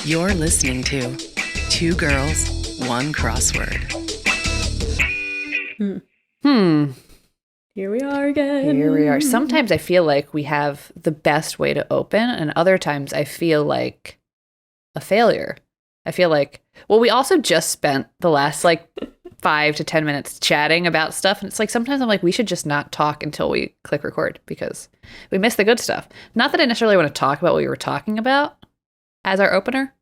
You're listening to Two Girls, One Crossword. Here we are again. Here we are. Sometimes I feel like we have the best way to open, and other times I feel like a failure. I feel like, well, we also just spent the last 5 to 10 minutes chatting about stuff, and it's like sometimes I'm like, we should just not talk until we click record because we missed the good stuff. Not that I necessarily want to talk about what we were talking about as our opener.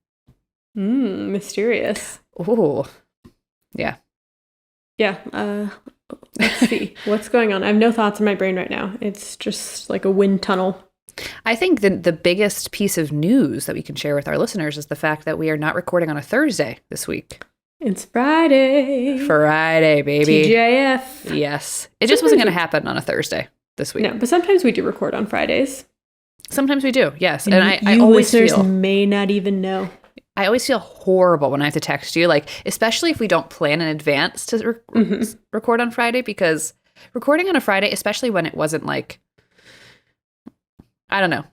Mysterious. Ooh. Yeah. Yeah. Let's see. What's going on? I have no thoughts in my brain right now. It's just like a wind tunnel. I think the biggest piece of news that we can share with our listeners is the fact that we are not recording on a Thursday this week. It's Friday. Friday, baby. TJF. Yes. It just wasn't going to happen on a Thursday this week. No, but sometimes we do record on Fridays. Sometimes we do, yes. And I always feel... may not even know. I always feel horrible when I have to text you, especially if we don't plan in advance to record on Friday, because recording on a Friday, especially when it wasn't I don't know,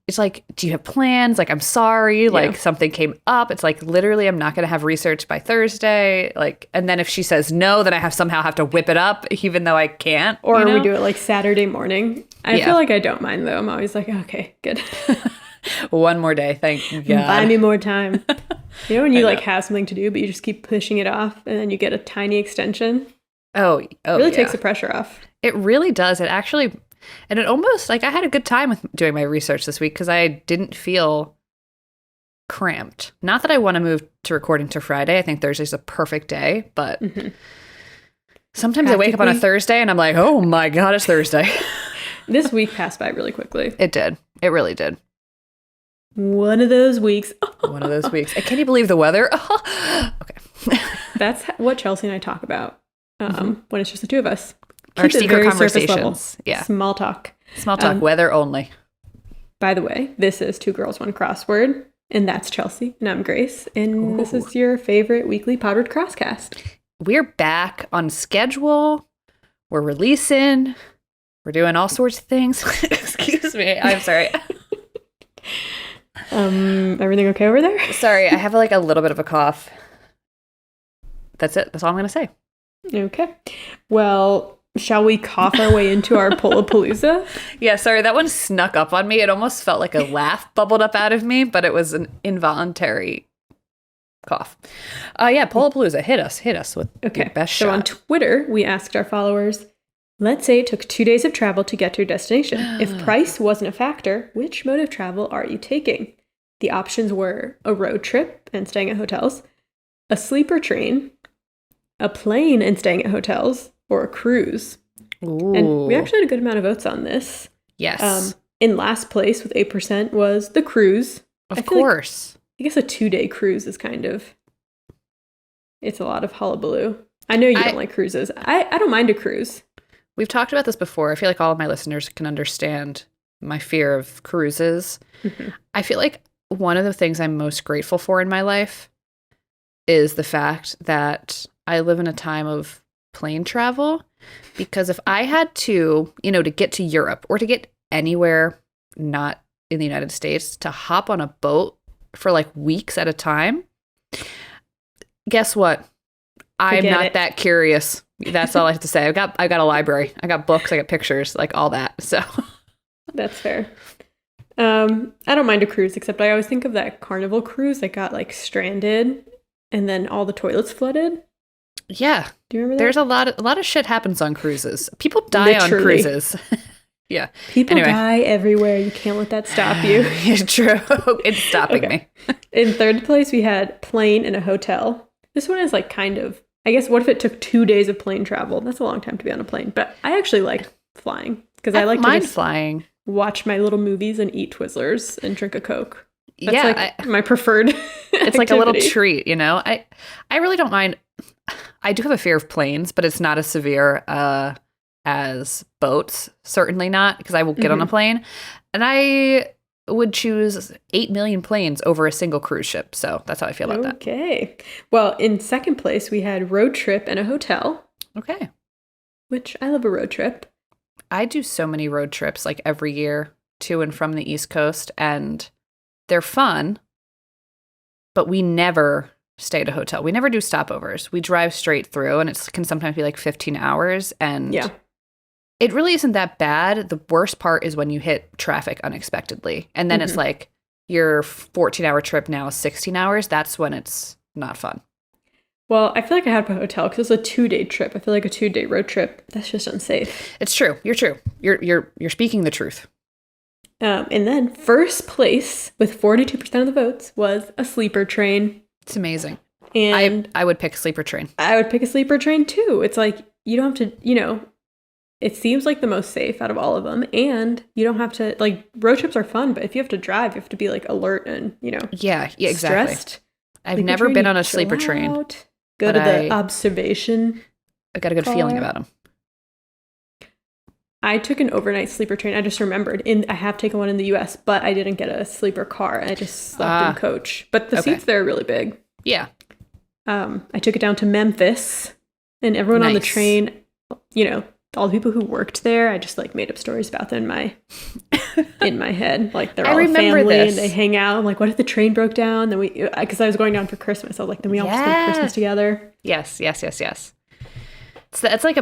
it's like, do you have plans? I'm sorry, something came up. It's literally, I'm not going to have research by Thursday. And then if she says no, then I somehow have to whip it up, even though I can't. Or we do it Saturday morning. I feel like I don't mind though. I'm always like, okay, good. One more day, thank God. Buy me more time. You know when you have something to do, but you just keep pushing it off, and then you get a tiny extension? It really takes the pressure off. It really does. It actually... And it almost, I had a good time with doing my research this week because I didn't feel cramped. Not that I want to move to recording to Friday. I think Thursday's a perfect day, but sometimes I wake up on a Thursday and I'm like, oh my God, it's Thursday. This week passed by really quickly. It did. It really did. One of those weeks. One of those weeks. Can you believe the weather? Okay. That's what Chelsea and I talk about when it's just the two of us. Our secret conversations. Yeah. Small talk. Small talk, weather only. By the way, this is Two Girls, One Crossword, and that's Chelsea, and I'm Grace, and this is your favorite weekly Powdered Crosscast. We're back on schedule. We're releasing. We're doing all sorts of things. Excuse me. I'm sorry. Everything okay over there? Sorry, I have a little bit of a cough. That's it. That's all I'm going to say. Okay. Well... Shall we cough our way into our Polapalooza? Yeah, sorry, that one snuck up on me. It almost felt like a laugh bubbled up out of me, but it was an involuntary cough. Yeah, Polapalooza, hit us with your best shot. So on Twitter, we asked our followers, let's say it took 2 days of travel to get to your destination. If price wasn't a factor, which mode of travel are you taking? The options were a road trip and staying at hotels, a sleeper train, a plane and staying at hotels, or a cruise. Ooh. And we actually had a good amount of votes on this. Yes. In last place with 8% was the cruise. Of course. I guess a 2-day cruise is it's a lot of hullabaloo. I know you don't like cruises. I don't mind a cruise. We've talked about this before. I feel like all of my listeners can understand my fear of cruises. Mm-hmm. I feel like one of the things I'm most grateful for in my life is the fact that I live in a time of plane travel, because if I had to get to Europe or to get anywhere not in the United States, to hop on a boat for weeks at a time, guess what? I'm not that curious. That's all I have to say. I got a library. I got books. I got pictures, all that. So that's fair. I don't mind a cruise, except I always think of that Carnival cruise that got stranded and then all the toilets flooded. Yeah. Do you remember that? There's a lot of shit happens on cruises. People die on cruises. Yeah. People die everywhere. You can't let that stop you. It's true. It's stopping me. In third place, we had plane and a hotel. This one is I guess, what if it took 2 days of plane travel? That's a long time to be on a plane. But I actually like flying because I like to just flying. Watch my little movies and eat Twizzlers and drink a Coke. That's my preferred It's like a little treat, I really don't mind. I do have a fear of planes, but it's not as severe as boats. Certainly not, because I will get on a plane. And I would choose 8 million planes over a single cruise ship. So that's how I feel about that. Okay. Well, in second place, we had road trip and a hotel. Okay. Which I love a road trip. I do so many road trips every year to and from the East Coast, and they're fun. but we never stay at a hotel. We never do stopovers. We drive straight through, and it can sometimes be like 15 hours. And it really isn't that bad. The worst part is when you hit traffic unexpectedly. And then it's like your 14-hour trip now is 16 hours. That's when it's not fun. Well, I feel like I had a hotel because it's a 2-day trip. I feel like a 2-day road trip, that's just unsafe. It's true. You're true. You're speaking the truth. And then first place with 42% of the votes was a sleeper train. It's amazing. And I would pick a sleeper train. I would pick a sleeper train too. It's like, you don't have to, it seems like the most safe out of all of them. And you don't have to, like, road trips are fun, but if you have to drive, you have to be like alert and, Yeah, exactly. Stressed. I've never been on a sleeper train. Go to the observation. I got a good feeling about them. I took an overnight sleeper train. I just remembered. I have taken one in the US, but I didn't get a sleeper car. I just slept in coach. But the seats there are really big. Yeah. I took it down to Memphis, and everyone on the train, all the people who worked there, I just like made up stories about them in my head. Like they're all a family and they hang out. I'm like, what if the train broke down? Then because I was going down for Christmas. I was like, then we all spend Christmas together. Yes. So that's like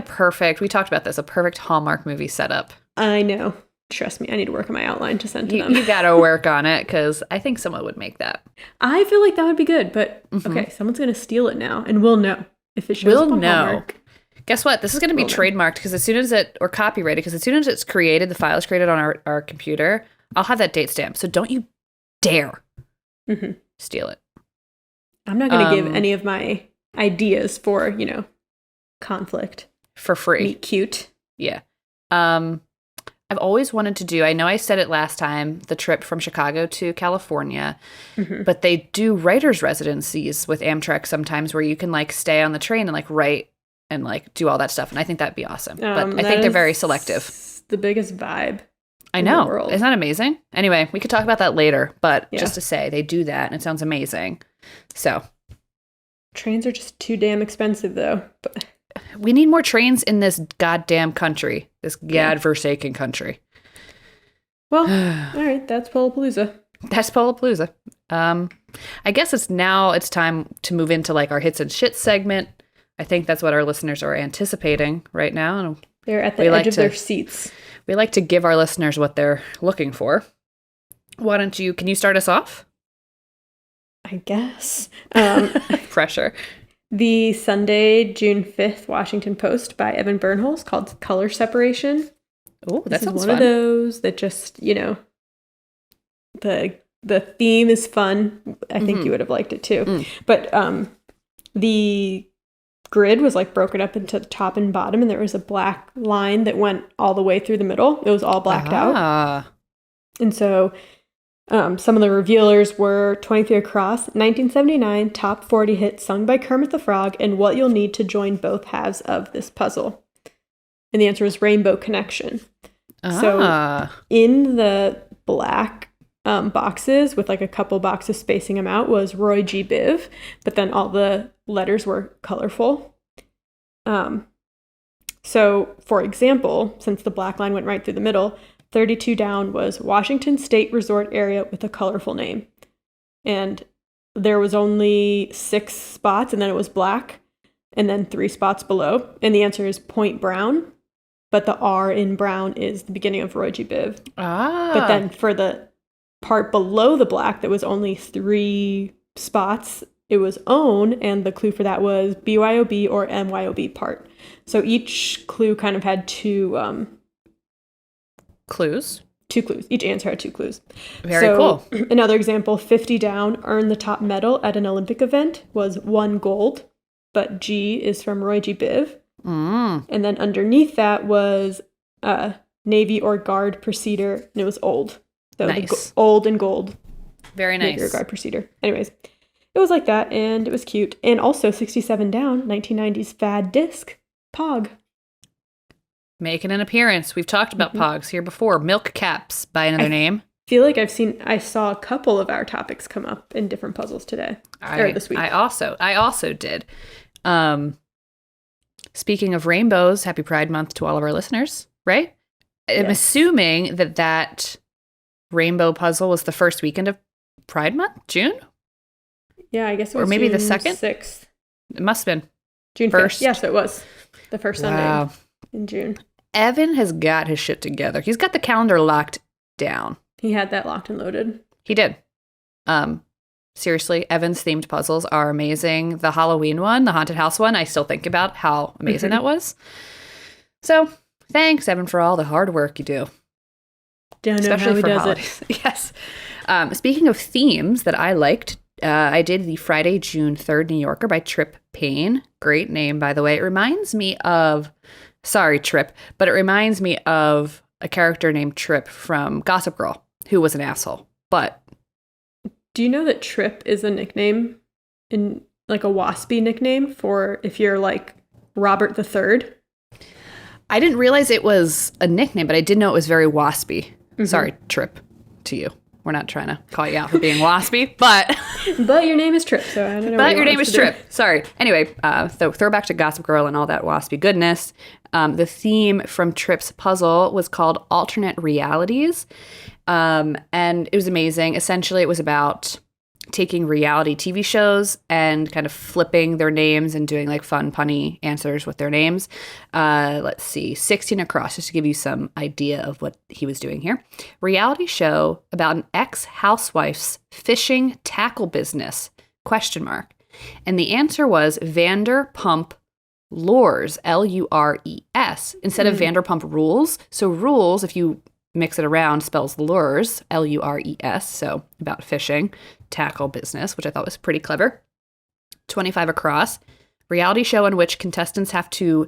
we talked about this, a perfect Hallmark movie setup. I know. Trust me, I need to work on my outline to send to them. You got to work on it because I think someone would make that. I feel like that would be good, but okay, someone's going to steal it now and we'll know if it shows up on Hallmark. Guess what? This is going to be trademarked because as soon as or copyrighted, because as soon as it's created, the file is created on our computer, I'll have that date stamp. So don't you dare steal it. I'm not going to give any of my ideas for, conflict. For free. Meet cute. Yeah. I've always wanted to do, I know I said it last time, the trip from Chicago to California, but they do writers' residencies with Amtrak sometimes where you can like stay on the train and like write and like do all that stuff. And I think that'd be awesome. But I think they're very selective. The biggest vibe. I know. Isn't that amazing? Anyway, we could talk about that later, but just to say they do that and it sounds amazing. So. Trains are just too damn expensive though. But we need more trains in this goddamn country, this godforsaken country. Well, all right, that's Pullapalooza. That's Pullapalooza. I guess it's time to move into like our hits and shit segment. I think that's what our listeners are anticipating right now. They're at the edge of their seats. We like to give our listeners what they're looking for. Can you start us off? I guess. Pressure. The Sunday, June 5th Washington Post by Evan Bernholz called Color Separation. Oh, that sounds fun. One of those that just, the theme is fun. I think you would have liked it too. But the grid was like broken up into the top and bottom, and there was a black line that went all the way through the middle. It was all blacked out. And so some of the revealers were 23 Across, 1979, top 40 hit sung by Kermit the Frog, and what you'll need to join both halves of this puzzle. And the answer is Rainbow Connection. So in the black boxes with like a couple boxes spacing them out was Roy G. Biv, but then all the letters were colorful. So for example, since the black line went right through the middle, 32 down was Washington State Resort Area with a colorful name. And there was only 6 spots, and then it was black, and then 3 spots below. And the answer is Point Brown, but the R in Brown is the beginning of Roy G. Biv. But then for the part below the black that was only 3 spots, it was Own, and the clue for that was BYOB or MYOB part. So each clue kind of had 2... clues? 2 clues. Each answer had 2 clues. Very cool. Another example, 50 down, earn the top medal at an Olympic event was 1 gold, but G is from Roy G. Biv. And then underneath that was Navy or Guard Procedure, and it was old. So nice. Old and gold. Very nice. Navy or Guard Procedure. Anyways, it was like that, and it was cute. And also 67 down, 1990s fad disc, Pog. Making an appearance. We've talked about Pogs here before. Milk Caps by another name. I feel like I saw a couple of our topics come up in different puzzles today. Or this week. I also did. Speaking of rainbows, happy Pride Month to all of our listeners, right? I'm assuming that rainbow puzzle was the first weekend of Pride Month, June? Yeah, I guess it Or was maybe the June second? 6th. It must have been. June First. 1st. Yes, it was. The first Wow. Sunday in June. Evan has got his shit together. He's got the calendar locked down. He had that locked and loaded. He did. Seriously, Evan's themed puzzles are amazing. The Halloween one, the haunted house one, I still think about how amazing that was. So, thanks, Evan, for all the hard work you do. Don't know Especially how he for does holidays. it. Yes. Speaking of themes that I liked, I did the Friday, June 3rd New Yorker by Trip Payne. Great name, by the way. It reminds me of, sorry, Trip, but it reminds me of a character named Trip from Gossip Girl, who was an asshole. But Do you know that Trip is a nickname, in like a waspy nickname for if you're like Robert the Third? I didn't realize it was a nickname, but I did know it was very waspy. Sorry, Trip, to you. We're not trying to call you out for being waspy, but But your name is Trip, so I don't know. but your name is Trip. Sorry. Anyway, throwback to Gossip Girl and all that waspy goodness. The theme from Trip's puzzle was called Alternate Realities, and it was amazing. Essentially, it was about taking reality TV shows and kind of flipping their names and doing like fun, punny answers with their names. Let's see, 16 across, just to give you some idea of what he was doing here. Reality show about an ex-housewife's fishing tackle business, ? And the answer was Vanderpump Lures, Lures, instead of Vanderpump Rules. So rules, if you mix it around, spells lures, Lures, so about fishing, tackle business, which I thought was pretty clever. 25 across, reality show in which contestants have to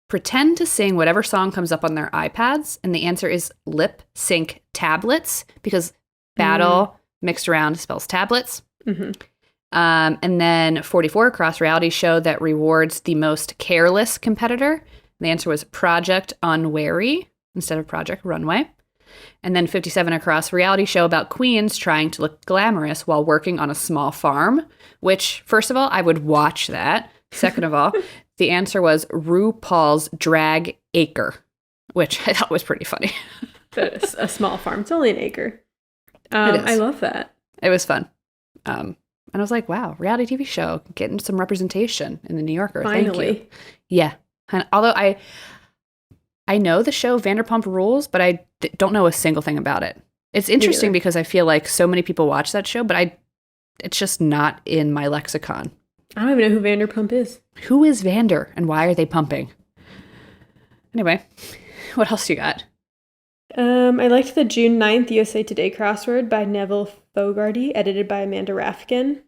pretend to sing whatever song comes up on their iPads, and the answer is lip sync tablets, because battle mixed around spells tablets. And then 44 across, reality show that rewards the most careless competitor. The answer was Project Unwary instead of Project Runway. And then 57 across, reality show about queens trying to look glamorous while working on a small farm, which, first of all, I would watch that. Second of all, the answer was RuPaul's Drag Acre, which I thought was pretty funny. But a small farm. It's only an acre. It is. I love that. It was fun. And I was like, wow, reality TV show, getting some representation in the New Yorker. Finally. Thank you. Yeah. And although I know the show Vanderpump Rules, but I don't know a single thing about it. It's interesting because I feel like so many people watch that show, but it's just not in my lexicon. I don't even know who Vanderpump is. Who is Vander and why are they pumping? Anyway, what else you got? I liked the June 9th USA Today crossword by Neville Fogarty, edited by Amanda Rafkin.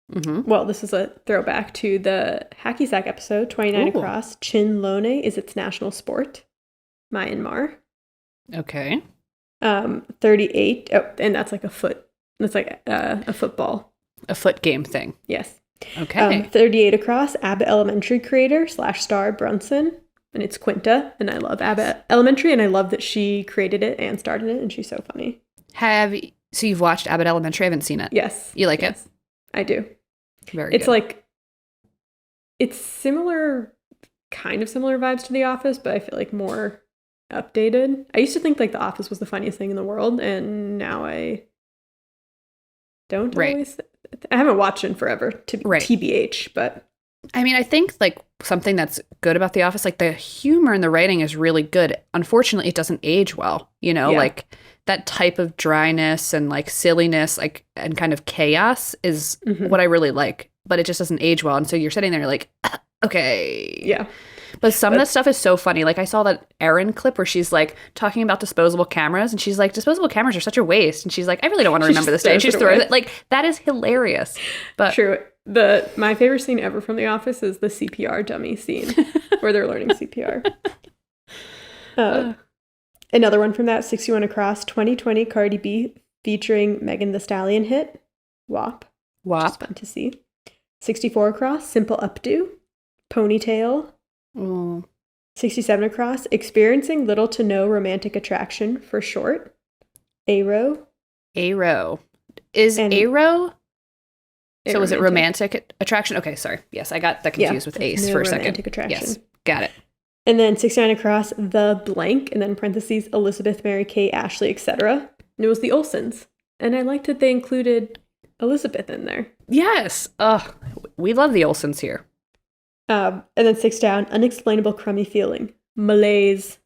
Well, this is a throwback to the Hacky Sack episode, 29 across. Chin Lone is its national sport. Myanmar. Okay. 38. Oh, and that's like a foot. That's like a football. A foot game thing. Yes. Okay. 38 across. Abbott Elementary creator / star Brunson. And it's Quinta. And I love Abbott Elementary. And I love that she created it and started it. And she's so funny. So you've watched Abbott Elementary? I haven't seen it. Yes. You like it? I do. Very It's good. like, it's similar, kind of similar vibes to The Office, but I feel like more updated. I used to think like The Office was the funniest thing in the world, and now I don't always. I haven't watched it in forever, TBH, but. I mean, I think like something that's good about The Office, like the humor and the writing is really good. Unfortunately, it doesn't age well, like that type of dryness and like silliness, like, and kind of chaos is what I really like, but it just doesn't age well. And so you're sitting there like, okay. Yeah. But some of that stuff is so funny. Like I saw that Erin clip where she's like talking about disposable cameras and she's like, disposable cameras are such a waste. And she's like, I really don't want to remember this day. And she just throws it. Like that is hilarious. But true. My favorite scene ever from The Office is the CPR dummy scene where they're learning CPR. Another one from that, 61 across, 2020 Cardi B featuring Megan Thee Stallion hit, WAP. Which is fun to see. 64 across, Simple Updo, Ponytail. 67 across, experiencing little to no romantic attraction for short. Aro. Is Aro? So was it romantic attraction? Okay, sorry. Yes, I got that confused with Ace for a second. Romantic attraction. Yes, got it. And then 69 across, the blank, and then parentheses, Elizabeth, Mary Kate, Ashley, etc. And it was the Olsens. And I liked that they included Elizabeth in there. Yes. Ugh. We love the Olsons here. And then 6 down, unexplainable crummy feeling. Malaise.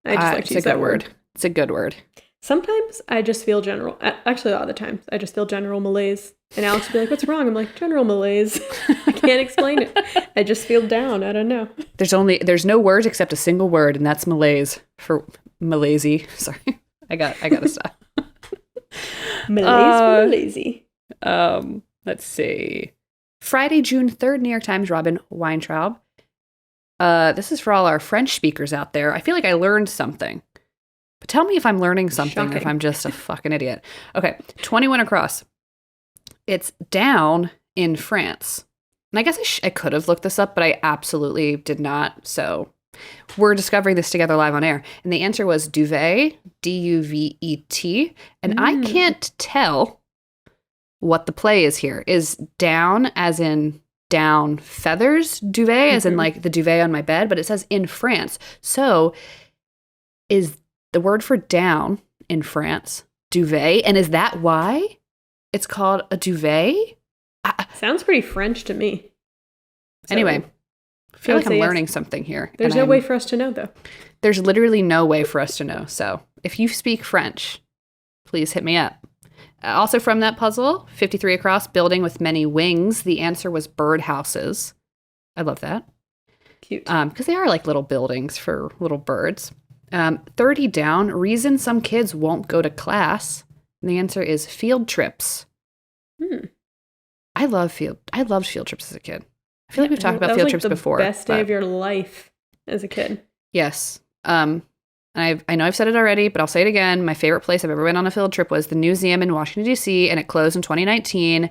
I just like to use that word. It's a good word. Sometimes I just feel general. Actually, a lot of the times, I just feel general malaise. And Alex would be like, what's wrong? I'm like, general malaise. I can't explain it. I just feel down. I don't know. There's no words except a single word, and that's malaise for malaisey. Sorry. I gotta stop. Malaise for lazy. Let's see. Friday, June 3rd, New York Times, Robin Weintraub. This is for all our French speakers out there. I feel like I learned something. But tell me if I'm learning something or if I'm just a fucking idiot. Okay, 21 across. It's down in France. And I guess I could have looked this up, but I absolutely did not. So we're discovering this together live on air. And the answer was duvet, D-U-V-E-T. And I can't tell what the play is here. Is down as in down feathers, duvet as in like the duvet on my bed, but it says in France. So is the word for down in France duvet? And is that why it's called a duvet? Sounds pretty French to me. So, anyway, I feel like I'm learning something here. There's no way for us to know, though. There's literally no way for us to know. So if you speak French, please hit me up. Also from that puzzle, 53 across, building with many wings. The answer was birdhouses. I love that. Cute. Because they are like little buildings for little birds. 30 down, reason some kids won't go to class. And the answer is field trips. I loved field trips as a kid. I feel like we've talked about field trips before. Best day of your life as a kid. Yes. I know I've said it already, but I'll say it again. My favorite place I've ever been on a field trip was the museum in Washington, D.C., and it closed in 2019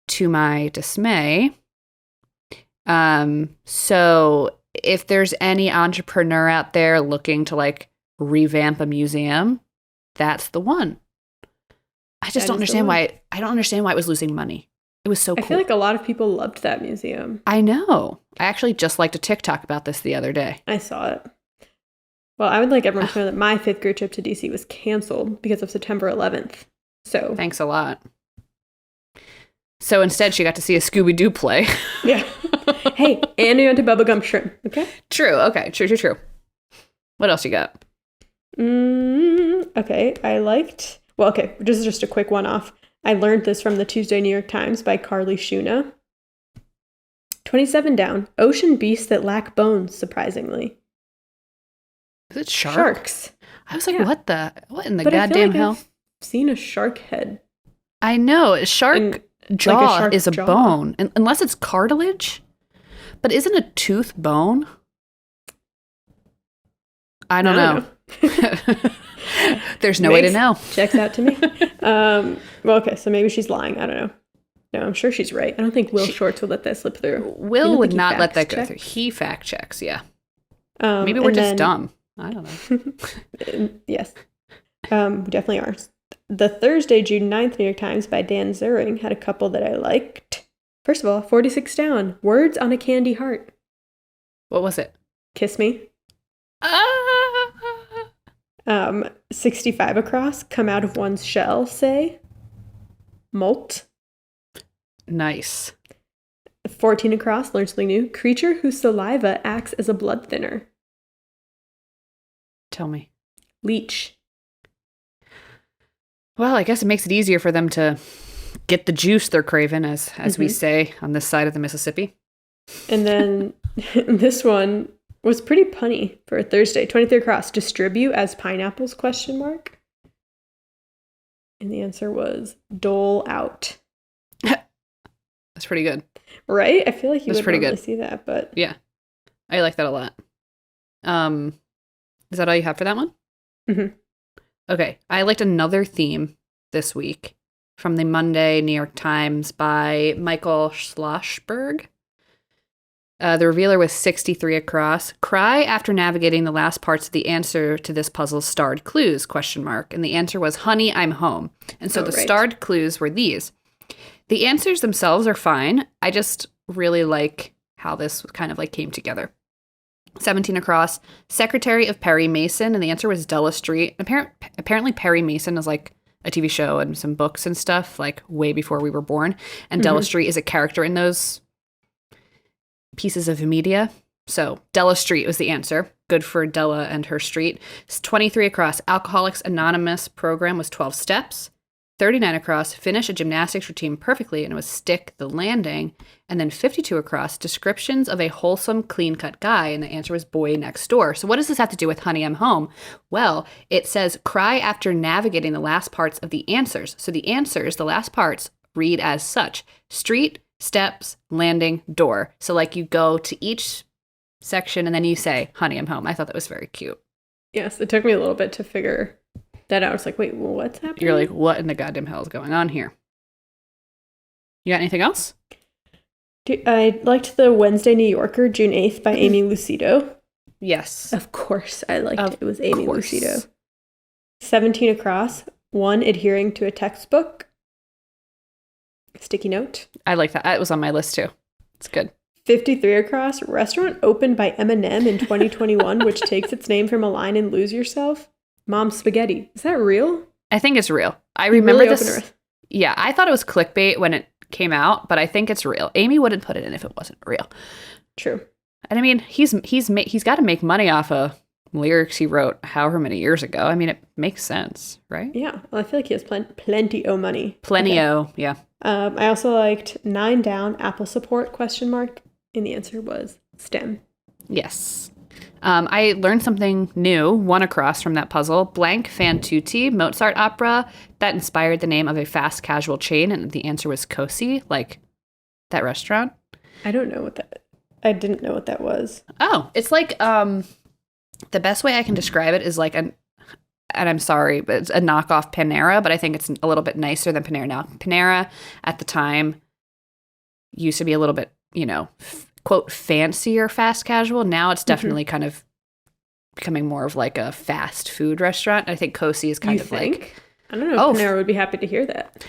to my dismay. So if there's any entrepreneur out there looking to like revamp a museum, that's the one. I just don't understand why. I don't understand why it was losing money. It was so cool. I feel like a lot of people loved that museum. I know. I actually just liked a TikTok about this the other day. I saw it. Well, I would like everyone to know that my 5th grade trip to DC was canceled because of September 11th. So thanks a lot. So instead, she got to see a Scooby-Doo play. Yeah. Hey, and we went to Bubblegum Shrimp, okay? True, okay. True. What else you got? Okay, this is just a quick one-off. I learned this from the Tuesday New York Times by Carly Shuna. 27 down, ocean beasts that lack bones, surprisingly. Is it sharks? I was like, what in the goddamn hell? I've seen a shark head. I know. A shark jaw is a bone. Unless it's cartilage. But isn't a tooth bone? I don't know. There's no way to know. Checks out to me. Okay, so maybe she's lying. I don't know. No, I'm sure she's right. I don't think Will Shortz would let that slip through. Will would not let that go through. He fact checks, yeah. Maybe we're just dumb. I don't know. Yes. We definitely are. The Thursday, June 9th New York Times by Dan Zuring had a couple that I liked. First of all, 46 down. Words on a candy heart. What was it? Kiss me. 65 across. Come out of one's shell, say. Molt. Nice. 14 across. Learn something new. Creature whose saliva acts as a blood thinner. Tell me. Leech. Well, I guess it makes it easier for them to get the juice they're craving, as we say on this side of the Mississippi. And then this one was pretty punny for a Thursday. 23 across. Distribute as pineapples, ? And the answer was dole out. That's pretty good. Right? I feel like you would normally see that, but... Yeah. I like that a lot. Is that all you have for that one? Mm-hmm. Okay. I liked another theme this week from the Monday New York Times by Michael Schlossberg. The revealer was 63 across. Cry after navigating the last parts of the answer to this puzzle's starred clues, ? And the answer was, honey, I'm home. And so starred clues were these. The answers themselves are fine. I just really like how this kind of like came together. 17 across, Secretary of Perry Mason, and the answer was Della Street. Apparently Perry Mason is like a TV show and some books and stuff, like way before we were born. And Della Street is a character in those pieces of media. So Della Street was the answer. Good for Della and her street. 23 across, Alcoholics Anonymous program was 12 steps. 39 across, finish a gymnastics routine perfectly, and it was stick the landing. And then 52 across, descriptions of a wholesome, clean-cut guy, and the answer was boy next door. So what does this have to do with Honey, I'm Home? Well, it says cry after navigating the last parts of the answers. So the answers, the last parts, read as such: street, steps, landing, door. So like you go to each section and then you say, Honey, I'm Home. I thought that was very cute. Yes, it took me a little bit to figure that out. I was like, wait, well, what's happening? You're like, what in the goddamn hell is going on here? You got anything else? I liked the Wednesday New Yorker, June 8th by Amy Lucido. Yes. Of course I liked it. It was Amy Lucido. 17 across, 1 adhering to a textbook. Sticky note. I like that. It was on my list too. It's good. 53 across, restaurant opened by Eminem in 2021, which takes its name from a line in Lose Yourself. Mom Spaghetti. Is that real? I think it's real. I remember really this. Yeah, I thought it was clickbait when it came out, but I think it's real. Amy wouldn't put it in if it wasn't real. True. And I mean, he's got to make money off of lyrics he wrote however many years ago. I mean, it makes sense, right? Yeah. Well, I feel like he has plenty o money. Plenty-o, yeah. I also liked 9 down, Apple support, ? And the answer was STEM. Yes. I learned something new, 1 across from that puzzle. Blank fan tutti, Mozart opera that inspired the name of a fast casual chain, and the answer was Cosi, like that restaurant. I didn't know what that was. Oh, it's like the best way I can describe it is like and I'm sorry, but it's a knockoff Panera, but I think it's a little bit nicer than Panera now. Panera at the time used to be a little bit, quote, fancier fast casual. Now it's definitely kind of becoming more of like a fast food restaurant. I think Cosi is kind of like, I don't know if Panera would be happy to hear that.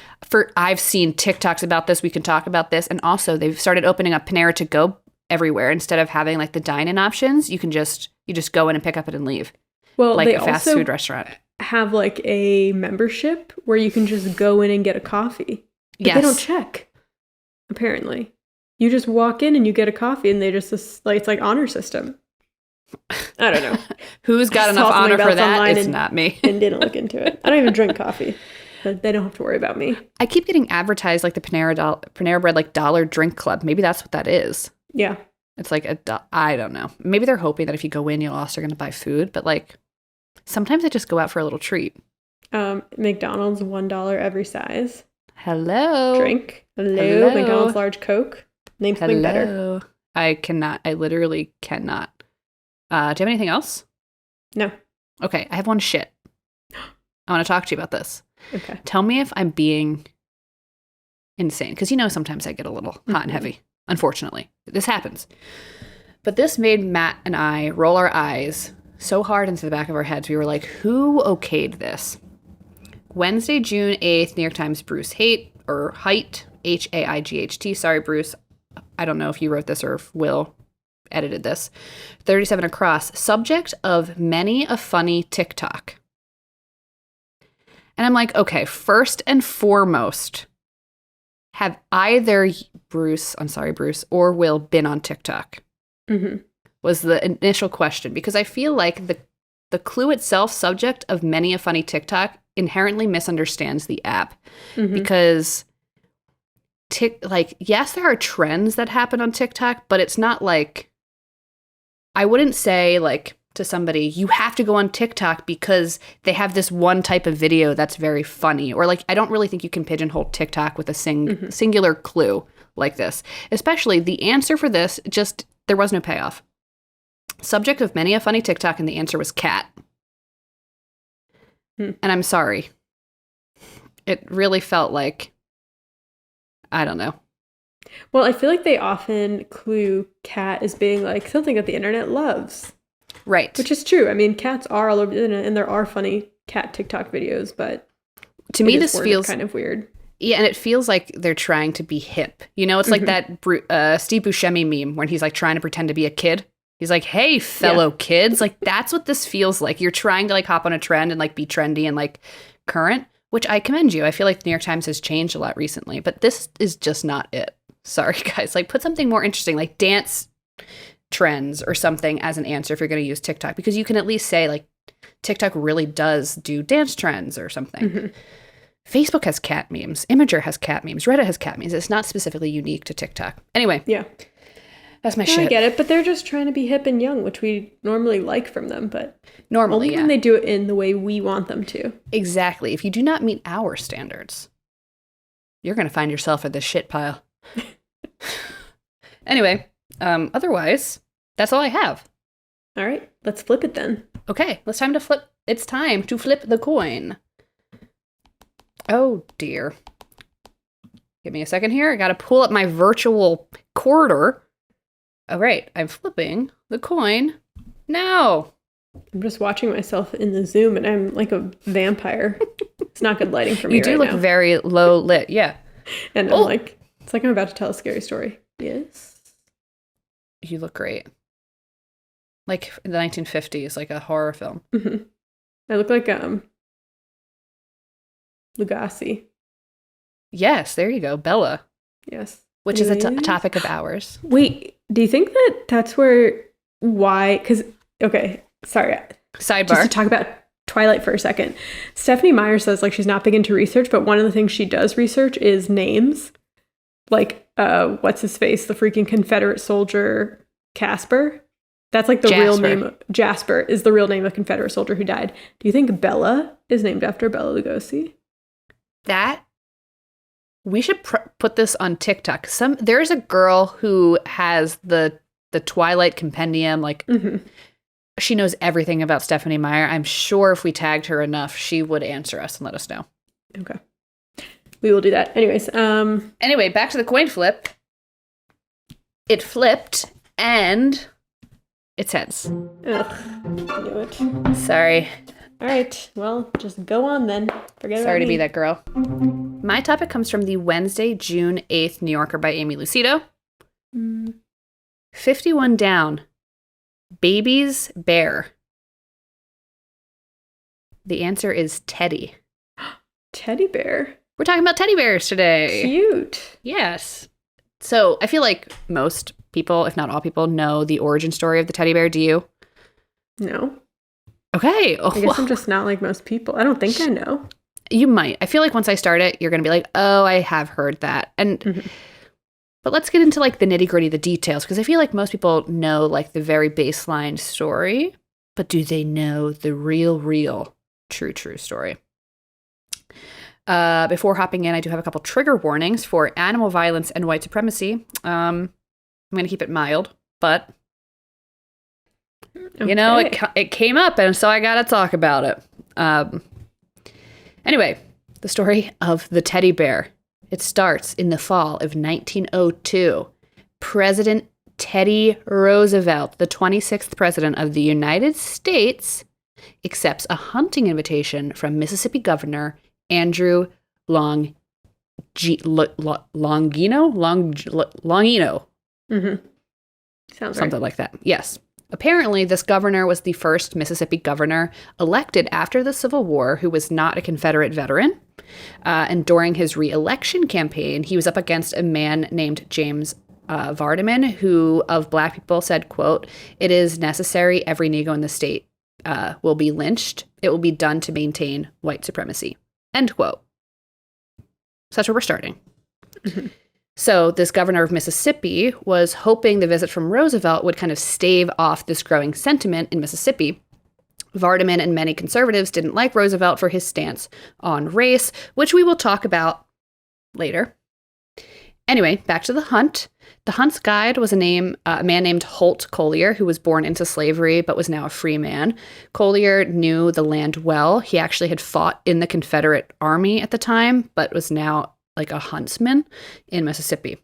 I've seen TikToks about this. We can talk about this. And also they've started opening up Panera to go everywhere. Instead of having like the dine-in options, you just go in and pick up it and leave. Well, like they a fast food restaurant. Have like a membership where you can just go in and get a coffee. But yes. They don't check, apparently. You just walk in and you get a coffee and they just, it's like honor system. I don't know. Who's got enough honor for that? It's not me. And didn't look into it. I don't even drink coffee. But they don't have to worry about me. I keep getting advertised like the Panera Bread like dollar drink club. Maybe that's what that is. Yeah. It's like I don't know. Maybe they're hoping that if you go in, you're also going to buy food. But like sometimes I just go out for a little treat. McDonald's $1 every size. Hello. Drink. Hello. McDonald's large Coke. Name something better. I cannot. I literally cannot. Do you have anything else? No. Okay. I have one shit. I want to talk to you about this. Okay. Tell me if I'm being insane. Because sometimes I get a little hot and heavy. Unfortunately. This happens. But this made Matt and I roll our eyes so hard into the back of our heads. We were like, who okayed this? Wednesday, June 8th, New York Times, Bruce Haight, Haight. Sorry, Bruce. I don't know if you wrote this or if Will edited this. 37 across. Subject of many a funny TikTok. And I'm like, okay, first and foremost, have either Bruce or Will been on TikTok? Mm-hmm. Was the initial question. Because I feel like the clue itself, subject of many a funny TikTok, inherently misunderstands the app. Mm-hmm. Because yes, there are trends that happen on TikTok, but it's not like, I wouldn't say like to somebody, you have to go on TikTok because they have this one type of video that's very funny. Or like, I don't really think you can pigeonhole TikTok with a singular clue like this. Especially the answer for this, there was no payoff. Subject of many a funny TikTok, and the answer was cat. And I'm sorry. It really felt like, I don't know. Well, I feel like they often clue cat as being like something that the internet loves. Right. Which is true. I mean, cats are all over the internet, and there are funny cat TikTok videos, but to me this feels kind of weird. Yeah, and it feels like they're trying to be hip. It's like that Steve Buscemi meme when he's like trying to pretend to be a kid. He's like, hey, fellow kids. Like, that's what this feels like. You're trying to like hop on a trend and like be trendy and like current, which I commend you. I feel like the New York Times has changed a lot recently, but this is just not it. Sorry, guys. Like, put something more interesting, like dance trends or something as an answer if you're going to use TikTok, because you can at least say, like, TikTok really does do dance trends or something. Mm-hmm. Facebook has cat memes. Imager has cat memes. Reddit has cat memes. It's not specifically unique to TikTok. Anyway. Yeah. That's my shit. I get it, but they're just trying to be hip and young, which we normally like from them, but normally, only when they do it in the way we want them to. Exactly. If you do not meet our standards, you're going to find yourself in this shit pile. Anyway, otherwise, that's all I have. All right, let's flip it then. Okay, it's time to flip. It's time to flip the coin. Oh, dear. Give me a second here. I got to pull up my virtual quarter. All right, I'm flipping the coin now. I'm just watching myself in the Zoom, and I'm like a vampire. It's not good lighting for me. You do look very low lit, yeah. And I'm like, it's like I'm about to tell a scary story. Yes. You look great. Like in the 1950s, like a horror film. Mm-hmm. I look like Lugosi. Yes, there you go, Bella. Yes. Which is a topic of ours. Wait, do you think that that's why, because, okay, sorry. Sidebar. Just to talk about Twilight for a second. Stephanie Meyer says, like, she's not big into research, but one of the things she does research is names. Like, what's his face? The freaking Confederate soldier, Casper. That's like the real name. Jasper is the real name of Confederate soldier who died. Do you think Bella is named after Bela Lugosi? We should put this on TikTok. There's a girl who has the Twilight compendium. Like, she knows everything about Stephanie Meyer. I'm sure if we tagged her enough, she would answer us and let us know. Okay, we will do that. Anyways, anyway, back to the coin flip. It flipped and it's heads. Ugh, I knew it. Sorry. All right, well, just go on then. Forget Sorry about to me. be that girl. My topic comes from the Wednesday, June 8th New Yorker by Amy Lucido. 51 down. Baby's bear. The answer is Teddy. Teddy bear? We're talking about teddy bears today. Cute. Yes. So I feel like most people, if not all people, know the origin story of the teddy bear. Do you? No. Okay. I guess I'm just not like most people. I don't think I know. You might. I feel like once I start it, you're going to be like, oh, I have heard that. And but let's get into like the nitty gritty, the details, because I feel like most people know like the very baseline story, but do they know the real, true story? Before hopping in, I do have a couple trigger warnings for animal violence and white supremacy. I'm going to keep it mild, but you know, it came up, and so I got to talk about it. Anyway, the story of the teddy bear. It starts in the fall of 1902. President Teddy Roosevelt, the 26th president of the United States, accepts a hunting invitation from Mississippi Governor Andrew Longino. Sounds something right. like that. Yes. Apparently, this governor was the first Mississippi governor elected after the Civil War who was not a Confederate veteran. And during his re-election campaign, he was up against a man named James Vardaman, who of Black people said, quote, "It is necessary every Negro in the state will be lynched. It will be done to maintain white supremacy." End quote. So that's where we're starting. So this governor of Mississippi was hoping the visit from Roosevelt would kind of stave off this growing sentiment in Mississippi. Vardaman and many conservatives didn't like Roosevelt for his stance on race, which we will talk about later. Anyway, back to the hunt. The hunt's guide was a man named Holt Collier, who was born into slavery but was now a free man. Collier knew the land well. He actually had fought in the Confederate Army at the time, but was now like a huntsman in Mississippi.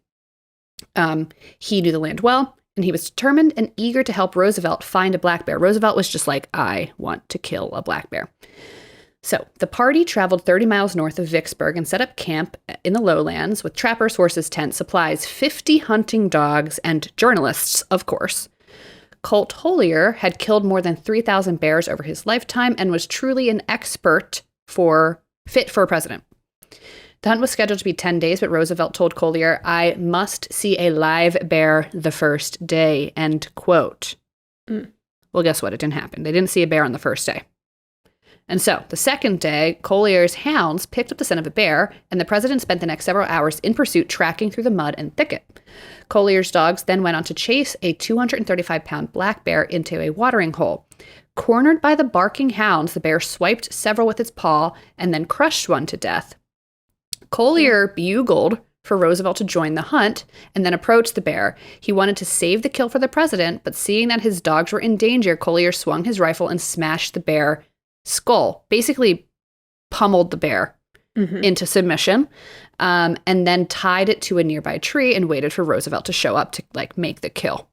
He knew the land well, and he was determined and eager to help Roosevelt find a black bear. Roosevelt was just like, I want to kill a black bear. So the party traveled 30 miles north of Vicksburg and set up camp in the lowlands with trappers, horses, tents, supplies, 50 hunting dogs, and journalists, of course. Colt Collier had killed more than 3,000 bears over his lifetime and was truly an expert for fit for a president. The hunt was scheduled to be 10 days, but Roosevelt told Collier, "I must see a live bear the first day," end quote. Well, guess what? It didn't happen. They didn't see a bear on the first day. And so, the second day, Collier's hounds picked up the scent of a bear, and the president spent the next several hours in pursuit, tracking through the mud and thicket. Collier's dogs then went on to chase a 235-pound black bear into a watering hole. Cornered by the barking hounds, the bear swiped several with its paw and then crushed one to death. Collier bugled for Roosevelt to join the hunt and then approached the bear. He wanted to save the kill for the president, but seeing that his dogs were in danger, Collier swung his rifle and smashed the bear skull, basically pummeled the bear into submission, and then tied it to a nearby tree and waited for Roosevelt to show up to make the kill.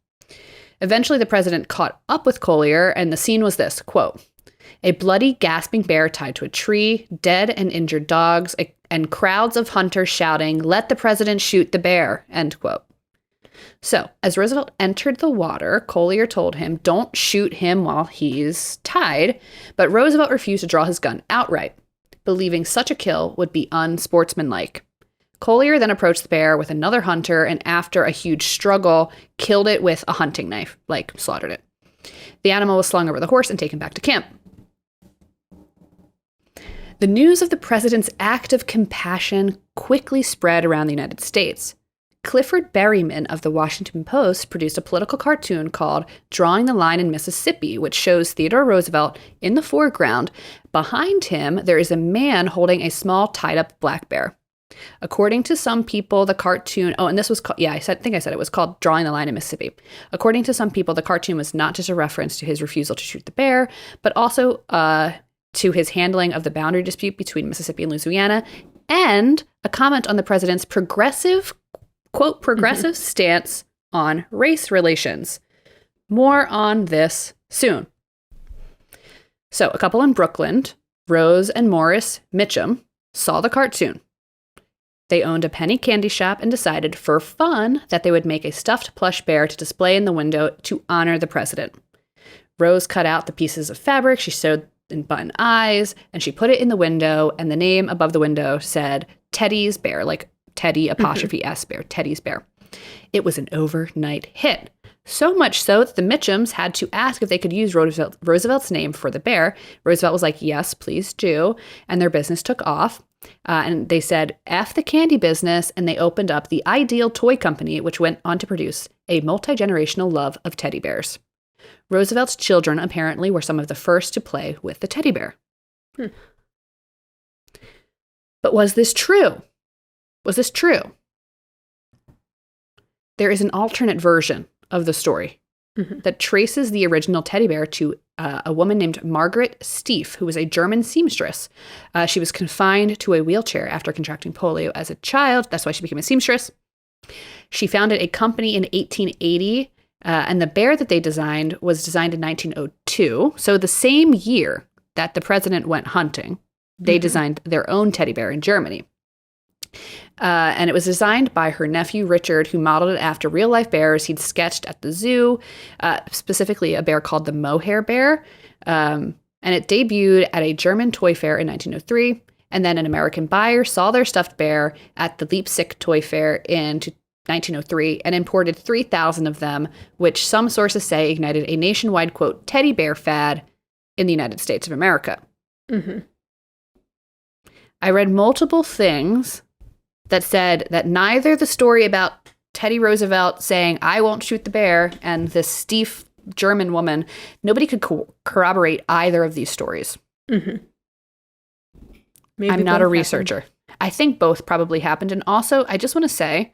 Eventually, the president caught up with Collier, and the scene was this, quote, "A bloody, gasping bear tied to a tree, dead and injured dogs, and crowds of hunters shouting, 'Let the president shoot the bear,' end quote." So, as Roosevelt entered the water, Collier told him, "Don't shoot him while he's tied," but Roosevelt refused to draw his gun outright, believing such a kill would be unsportsmanlike. Collier then approached the bear with another hunter, and after a huge struggle, killed it with a hunting knife, slaughtered it. The animal was slung over the horse and taken back to camp. The news of the president's act of compassion quickly spread around the United States. Clifford Berryman of the Washington Post produced a political cartoon called Drawing the Line in Mississippi, which shows Theodore Roosevelt in the foreground. Behind him, there is a man holding a small tied-up black bear. According to some people, the cartoon... Oh, and this was called... Yeah, I think I said it was called Drawing the Line in Mississippi. According to some people, the cartoon was not just a reference to his refusal to shoot the bear, but also to his handling of the boundary dispute between Mississippi and Louisiana, and a comment on the president's progressive stance on race relations. More on this soon. So, a couple in Brooklyn, Rose and Morris Mitchum, saw the cartoon. They owned a penny candy shop and decided, for fun, that they would make a stuffed plush bear to display in the window to honor the president. Rose cut out the pieces of fabric she sewed in button eyes, and she put it in the window, and the name above the window said Teddy's Bear, like Teddy apostrophe S bear, Teddy's Bear. It was an overnight hit. So much so that the Mitchums had to ask if they could use Roosevelt's name for the bear. Roosevelt was like, "Yes, please do." And their business took off. And they said, "F the candy business." And they opened up the Ideal Toy Company, which went on to produce a multi-generational love of teddy bears. Roosevelt's children apparently were some of the first to play with the teddy bear. But was this true? Was this true? There is an alternate version of the story that traces the original teddy bear to a woman named Margaret Stieff, who was a German seamstress. She was confined to a wheelchair after contracting polio as a child. That's why she became a seamstress. She founded a company in 1880, and the bear that they designed was designed in 1902. So the same year that the president went hunting, they designed their own teddy bear in Germany. And it was designed by her nephew, Richard, who modeled it after real-life bears he'd sketched at the zoo, specifically a bear called the mohair bear. And it debuted at a German toy fair in 1903. And then an American buyer saw their stuffed bear at the Leipzig Toy Fair in 1903 and imported 3,000 of them, which some sources say ignited a nationwide, quote, teddy bear fad in the United States of America. I read multiple things that said that neither the story about Teddy Roosevelt saying, "I won't shoot the bear," and this Stieff German woman, nobody could corroborate either of these stories. Maybe I'm not a both researcher. happened. I think both probably happened. And also, I just want to say,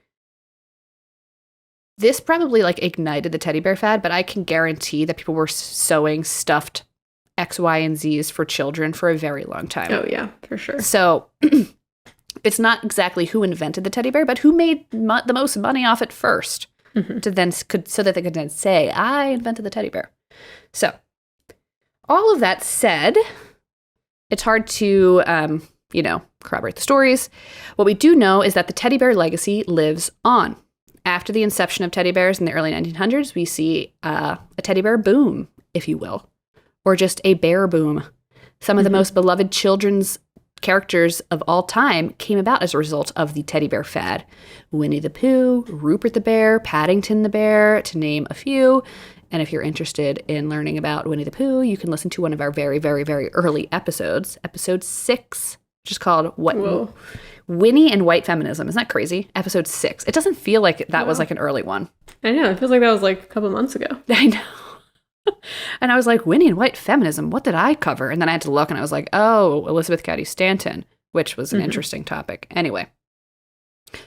this probably ignited the teddy bear fad, but I can guarantee that people were sewing stuffed X, Y, and Z's for children for a very long time. Oh, yeah, for sure. So it's not exactly who invented the teddy bear, but who made the most money off it first, so that they could then say, "I invented the teddy bear." So all of that said, it's hard to, corroborate the stories. What we do know is that the teddy bear legacy lives on. After the inception of teddy bears in the early 1900s, we see a teddy bear boom, if you will, or just a bear boom. Some of the most beloved children's characters of all time came about as a result of the teddy bear fad. Winnie the Pooh, Rupert the Bear, Paddington the Bear, to name a few. And if you're interested in learning about Winnie the Pooh, you can listen to one of our very, very, very early episodes, episode 6, which is called Winnie and White Feminism. Isn't that crazy? Episode 6. It doesn't feel like that was like an early one. I know. It feels like that was like a couple months ago. I know. And I was like, Winnie and White Feminism, what did I cover? And then I had to look and I was like, oh, Elizabeth Cady Stanton, which was an interesting topic. Anyway,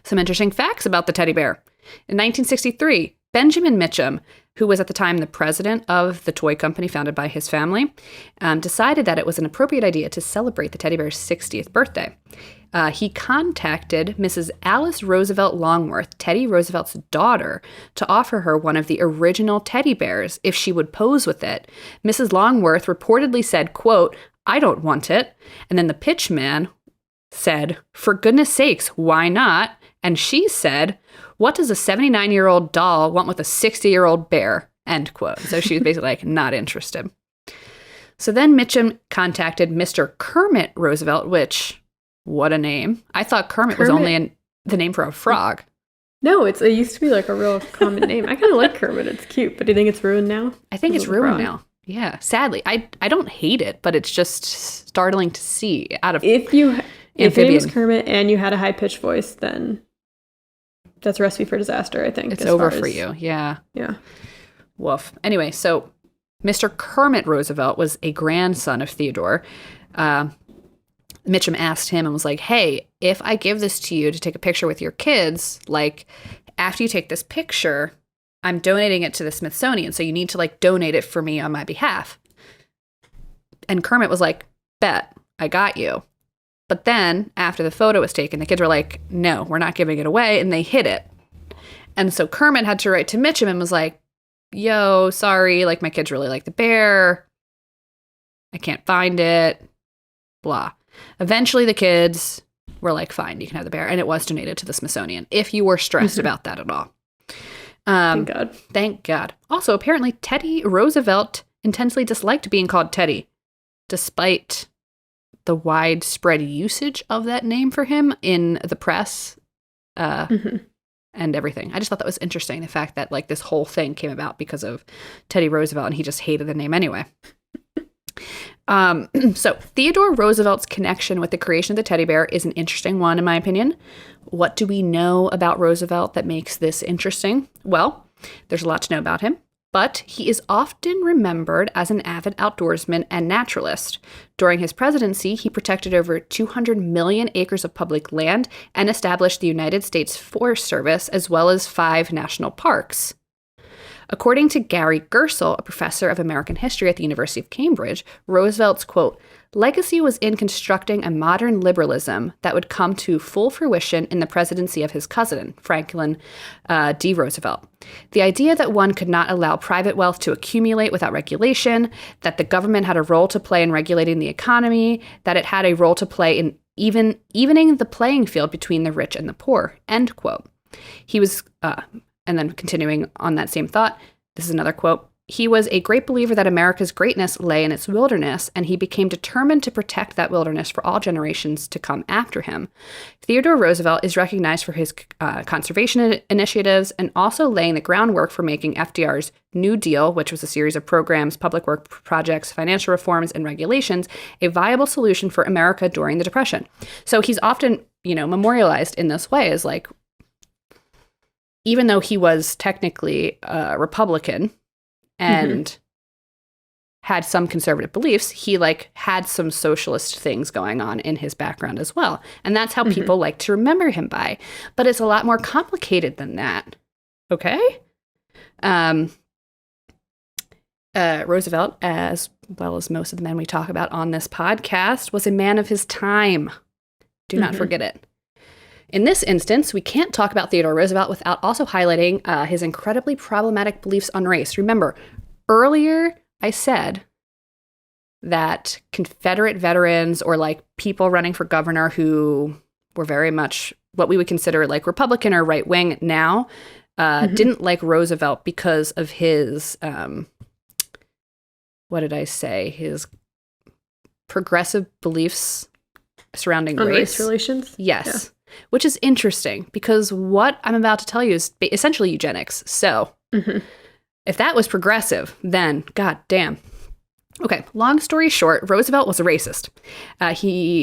some interesting facts about the teddy bear. In 1963, Benjamin Mitchum, who was at the time the president of the toy company founded by his family, decided that it was an appropriate idea to celebrate the teddy bear's 60th birthday. He contacted Mrs. Alice Roosevelt Longworth, Teddy Roosevelt's daughter, to offer her one of the original teddy bears if she would pose with it. Mrs. Longworth reportedly said, quote, "I don't want it." And then the pitch man said, "For goodness sakes, why not?" And she said, "What does a 79-year-old doll want with a 60-year-old bear?" End quote. So she was basically like, not interested. So then Mitchum contacted Mr. Kermit Roosevelt, which, what a name. I thought Kermit was only the name for a frog. No, it used to be like a real common name. I kind of like Kermit. It's cute, but do you think it's ruined now? I think it's ruined now. Yeah, sadly. I don't hate it, but it's just startling to see out of If your name was Kermit and you had a high-pitched voice, then that's a recipe for disaster, I think. It's over for you. Yeah. Yeah. Woof. Anyway, so Mr. Kermit Roosevelt was a grandson of Theodore. Mitchum asked him and was like, hey, if I give this to you to take a picture with your kids, like, after you take this picture, I'm donating it to the Smithsonian, so you need to, like, donate it for me on my behalf. And Kermit was like, bet, I got you. But then, after the photo was taken, the kids were like, no, we're not giving it away, and they hid it. And so Kermit had to write to Mitchum and was like, yo, sorry, like, my kids really like the bear. I can't find it. Blah. Eventually, the kids were like, fine, you can have the bear. And it was donated to the Smithsonian, if you were stressed about that at all. Thank God. Thank God. Also, apparently, Teddy Roosevelt intensely disliked being called Teddy, despite the widespread usage of that name for him in the press and everything. I just thought that was interesting, the fact that, like, this whole thing came about because of Teddy Roosevelt, and he just hated the name anyway. So Theodore Roosevelt's connection with the creation of the teddy bear is an interesting one, in my opinion. What do we know about Roosevelt that makes this interesting? Well, there's a lot to know about him, but he is often remembered as an avid outdoorsman and naturalist. During his presidency, he protected over 200 million acres of public land and established the United States Forest Service, as well as 5 national parks. According to Gary Gersel, a professor of American history at the University of Cambridge, Roosevelt's, quote, legacy was in constructing a modern liberalism that would come to full fruition in the presidency of his cousin, Franklin D. Roosevelt. The idea that one could not allow private wealth to accumulate without regulation, that the government had a role to play in regulating the economy, that it had a role to play in evening the playing field between the rich and the poor, end quote. He was... And then continuing on that same thought, this is another quote. He was a great believer that America's greatness lay in its wilderness, and he became determined to protect that wilderness for all generations to come after him. Theodore Roosevelt is recognized for his conservation initiatives and also laying the groundwork for making FDR's New Deal, which was a series of programs, public work projects, financial reforms, and regulations, a viable solution for America during the Depression. So he's often, memorialized in this way as like, even though he was technically a Republican and had some conservative beliefs, he had some socialist things going on in his background as well. And that's how people like to remember him by. But it's a lot more complicated than that. Okay? Roosevelt, as well as most of the men we talk about on this podcast, was a man of his time. Do not forget it. In this instance, we can't talk about Theodore Roosevelt without also highlighting his incredibly problematic beliefs on race. Remember, earlier I said that Confederate veterans or people running for governor who were very much what we would consider Republican or right wing now didn't like Roosevelt because of his, what did I say? His progressive beliefs surrounding On race. race relations? Yes. Which is interesting because what I'm about to tell you is essentially eugenics. So if that was progressive, then god damn. Okay, long story short, Roosevelt was a racist.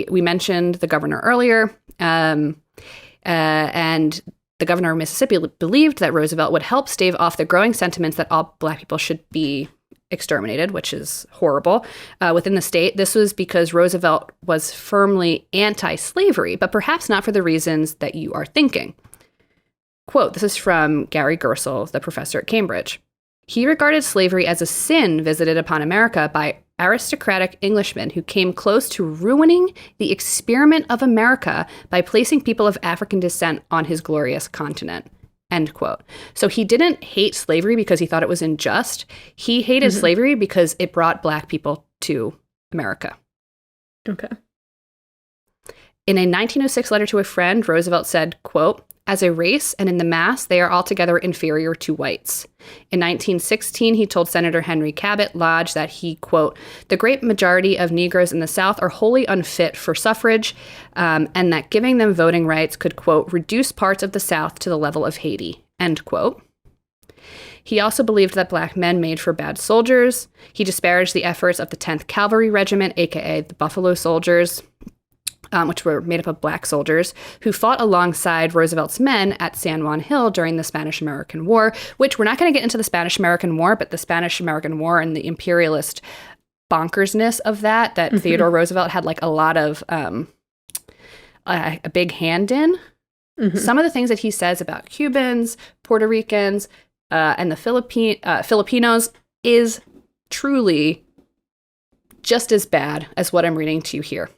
We mentioned the governor earlier, and the governor of Mississippi believed that Roosevelt would help stave off the growing sentiments that all Black people should be exterminated, which is horrible, within the state. This was because Roosevelt was firmly anti-slavery, but perhaps not for the reasons that you are thinking. Quote, this is from Gary Gersel, the professor at Cambridge. He regarded slavery as a sin visited upon America by aristocratic Englishmen who came close to ruining the experiment of America by placing people of African descent on his glorious continent. End quote. So he didn't hate slavery because he thought it was unjust. He hated slavery because it brought Black people to America. Okay. In a 1906 letter to a friend, Roosevelt said, quote, as a race and in the mass, they are altogether inferior to whites. In 1916, he told Senator Henry Cabot Lodge that he, quote, the great majority of Negroes in the South are wholly unfit for suffrage, and that giving them voting rights could, quote, reduce parts of the South to the level of Haiti, end quote. He also believed that Black men made for bad soldiers. He disparaged the efforts of the 10th Cavalry Regiment, aka the Buffalo Soldiers, which were made up of Black soldiers, who fought alongside Roosevelt's men at San Juan Hill during the Spanish-American War, which we're not going to get into the Spanish-American War, but the Spanish-American War and the imperialist bonkersness of that Theodore Roosevelt had like a lot of a big hand in. Some of the things that he says about Cubans, Puerto Ricans, and the Filipinos is truly just as bad as what I'm reading to you here.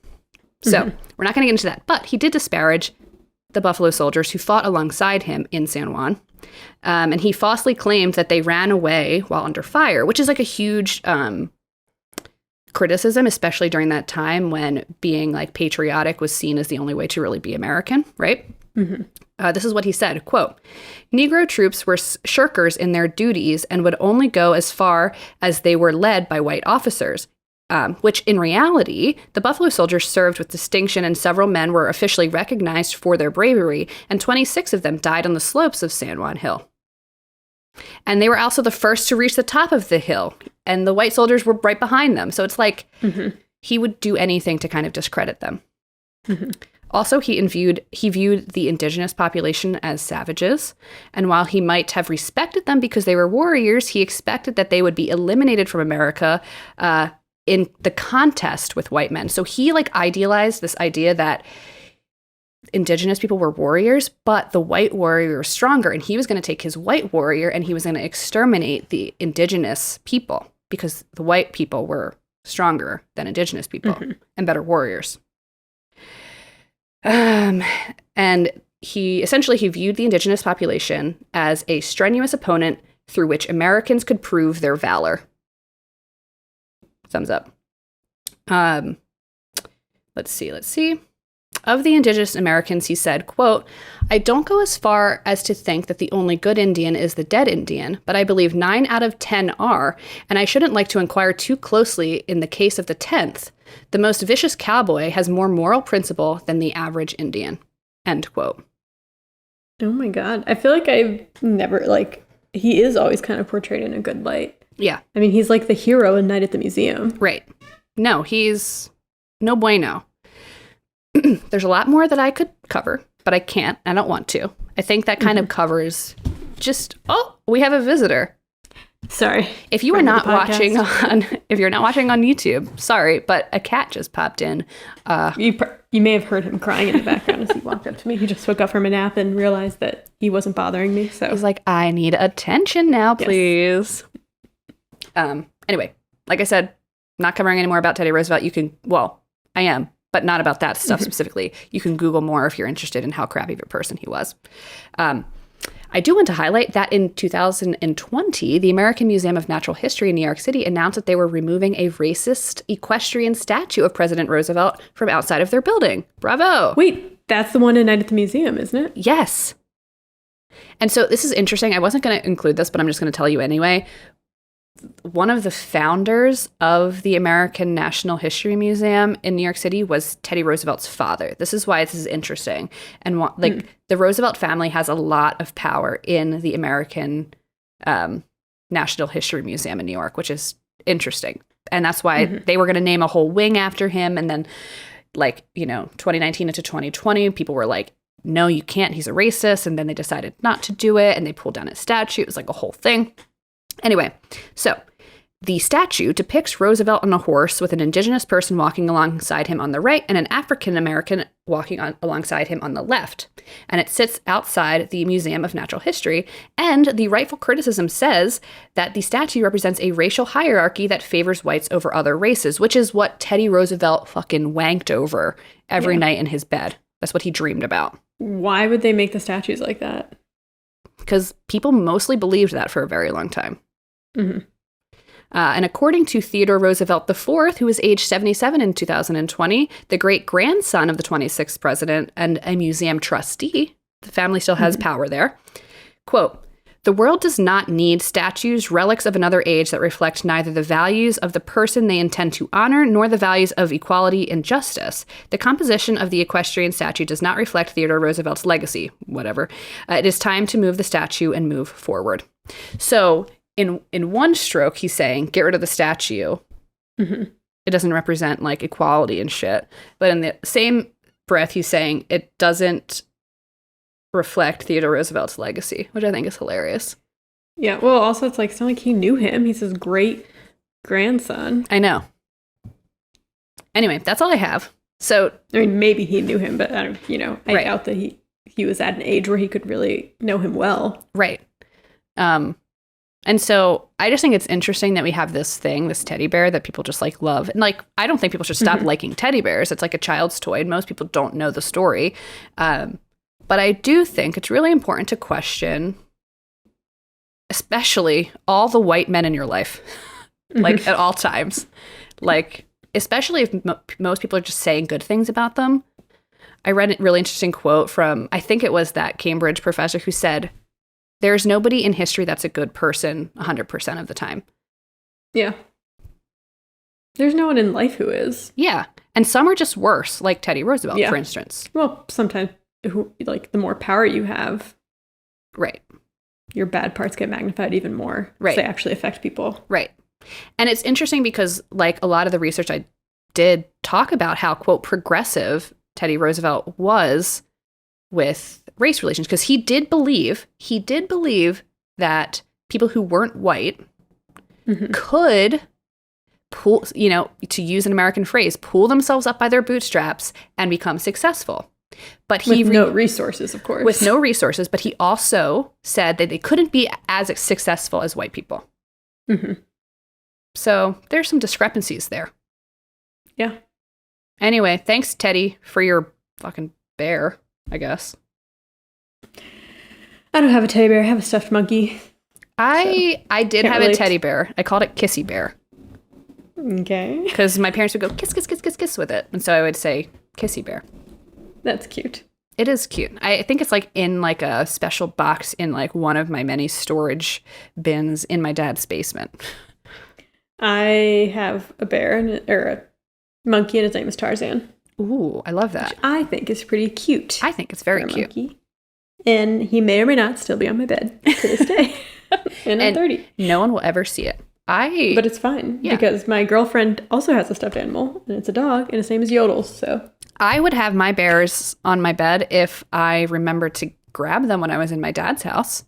So we're not going to get into that. But he did disparage the Buffalo Soldiers who fought alongside him in San Juan. And he falsely claimed that they ran away while under fire, which is like a huge criticism, especially during that time when being like patriotic was seen as the only way to really be American, right? This is what he said, quote, Negro troops were shirkers in their duties and would only go as far as they were led by white officers. Which in reality, the Buffalo Soldiers served with distinction and several men were officially recognized for their bravery, and 26 of them died on the slopes of San Juan Hill. And they were also the first to reach the top of the hill, and the white soldiers were right behind them. So it's like he would do anything to kind of discredit them. Also, he viewed the indigenous population as savages, and while he might have respected them because they were warriors, he expected that they would be eliminated from America in the contest with white men. So he like idealized this idea that indigenous people were warriors, but the white warrior was stronger, and he was going to take his white warrior and he was going to exterminate the indigenous people because the white people were stronger than indigenous people and better warriors. And he viewed the indigenous population as a strenuous opponent through which Americans could prove their valor. Thumbs up. Let's see. Of the indigenous Americans, he said, quote, I don't go as far as to think that the only good Indian is the dead Indian, but I believe 9 out of 10 are, and I shouldn't like to inquire too closely in the case of the 10th. The most vicious cowboy has more moral principle than the average Indian, end quote. Oh my God. I feel like I've never, he is always kind of portrayed in a good light. Yeah. I mean, he's like the hero in Night at the Museum. Right. No, he's no bueno. There's a lot more that I could cover, but I can't. I don't want to. I think that kind of covers we have a visitor. Sorry. If you're not watching on YouTube, sorry, but a cat just popped in. You may have heard him crying in the background as he walked up to me. He just woke up from a nap and realized that he wasn't bothering me. So he's like, I need attention now, please. Yes. Anyway, like I said, not covering any more about Teddy Roosevelt. I am, but not about that stuff specifically. You can Google more if you're interested in how crappy of a person he was. I do want to highlight that in 2020, the American Museum of Natural History in New York City announced that they were removing a racist equestrian statue of President Roosevelt from outside of their building. Bravo. Wait, that's the one in Night at the Museum, isn't it? Yes. And so this is interesting. I wasn't going to include this, but I'm just going to tell you anyway. one of the founders of the American National History Museum in New York City was Teddy Roosevelt's father. This is why this is interesting. And the Roosevelt family has a lot of power in the American National History Museum in New York, which is interesting. And that's why they were going to name a whole wing after him. And then 2019 into 2020, people were like, no, you can't. He's a racist. And then they decided not to do it. And they pulled down his statue. It was like a whole thing. Anyway, so the statue depicts Roosevelt on a horse with an indigenous person walking alongside him on the right and an African American walking alongside him on the left. And it sits outside the Museum of Natural History. And the rightful criticism says that the statue represents a racial hierarchy that favors whites over other races, which is what Teddy Roosevelt fucking wanked over every night in his bed. That's what he dreamed about. Why would they make the statues like that? Because people mostly believed that for a very long time. And according to Theodore Roosevelt IV, who was age 77 in 2020, the great-grandson of the 26th president and a museum trustee, the family still has power there, quote, "The world does not need statues, relics of another age that reflect neither the values of the person they intend to honor nor the values of equality and justice. The composition of the equestrian statue does not reflect Theodore Roosevelt's legacy," whatever. "It is time to move the statue and move forward." So in one stroke, he's saying, get rid of the statue. It doesn't represent like equality and shit. But in the same breath, he's saying it doesn't reflect Theodore Roosevelt's legacy, which I think is hilarious. Yeah, well, also it's not like he knew him. He's his great grandson. I know. Anyway, that's all I have. So I mean, maybe he knew him, but I doubt that he was at an age where he could really know him well. Right. And so I just think it's interesting that we have this teddy bear that people just like love. And like, I don't think people should stop liking teddy bears. It's like a child's toy and most people don't know the story. But I do think it's really important to question, especially all the white men in your life, like at all times, like, especially if most people are just saying good things about them. I read a really interesting quote from, I think it was that Cambridge professor who said, "There's nobody in history that's a good person 100% of the time." Yeah. There's no one in life who is. Yeah. And some are just worse, like Teddy Roosevelt, for instance. Well, sometimes, the more power you have, right, your bad parts get magnified even more. Right. They actually affect people. Right. And it's interesting because, like, a lot of the research I did talk about how, quote, progressive Teddy Roosevelt was with race relations, because he did believe that people who weren't white could pull, to use an American phrase, pull themselves up by their bootstraps and become successful. But he with no resources, of course. With no resources, but he also said that they couldn't be as successful as white people. So there's some discrepancies there. Yeah. Anyway, thanks, Teddy, for your fucking bear, I guess. I don't have a teddy bear. I have a stuffed monkey. I did have a teddy bear. I called it Kissy Bear. Okay. Because my parents would go kiss, kiss, kiss, kiss, kiss with it. And so I would say Kissy Bear. That's cute. It is cute. I think it's like in like a special box in like one of my many storage bins in my dad's basement. I have a bear or a monkey, and his name is Tarzan. Ooh, I love that. Which I think is pretty cute. I think it's very cute. Monkey. And he may or may not still be on my bed to this day. And I'm 30. No one will ever see it. But it's fine because my girlfriend also has a stuffed animal, and it's a dog, and his name is Yodels. So I would have my bears on my bed if I remembered to grab them when I was in my dad's house.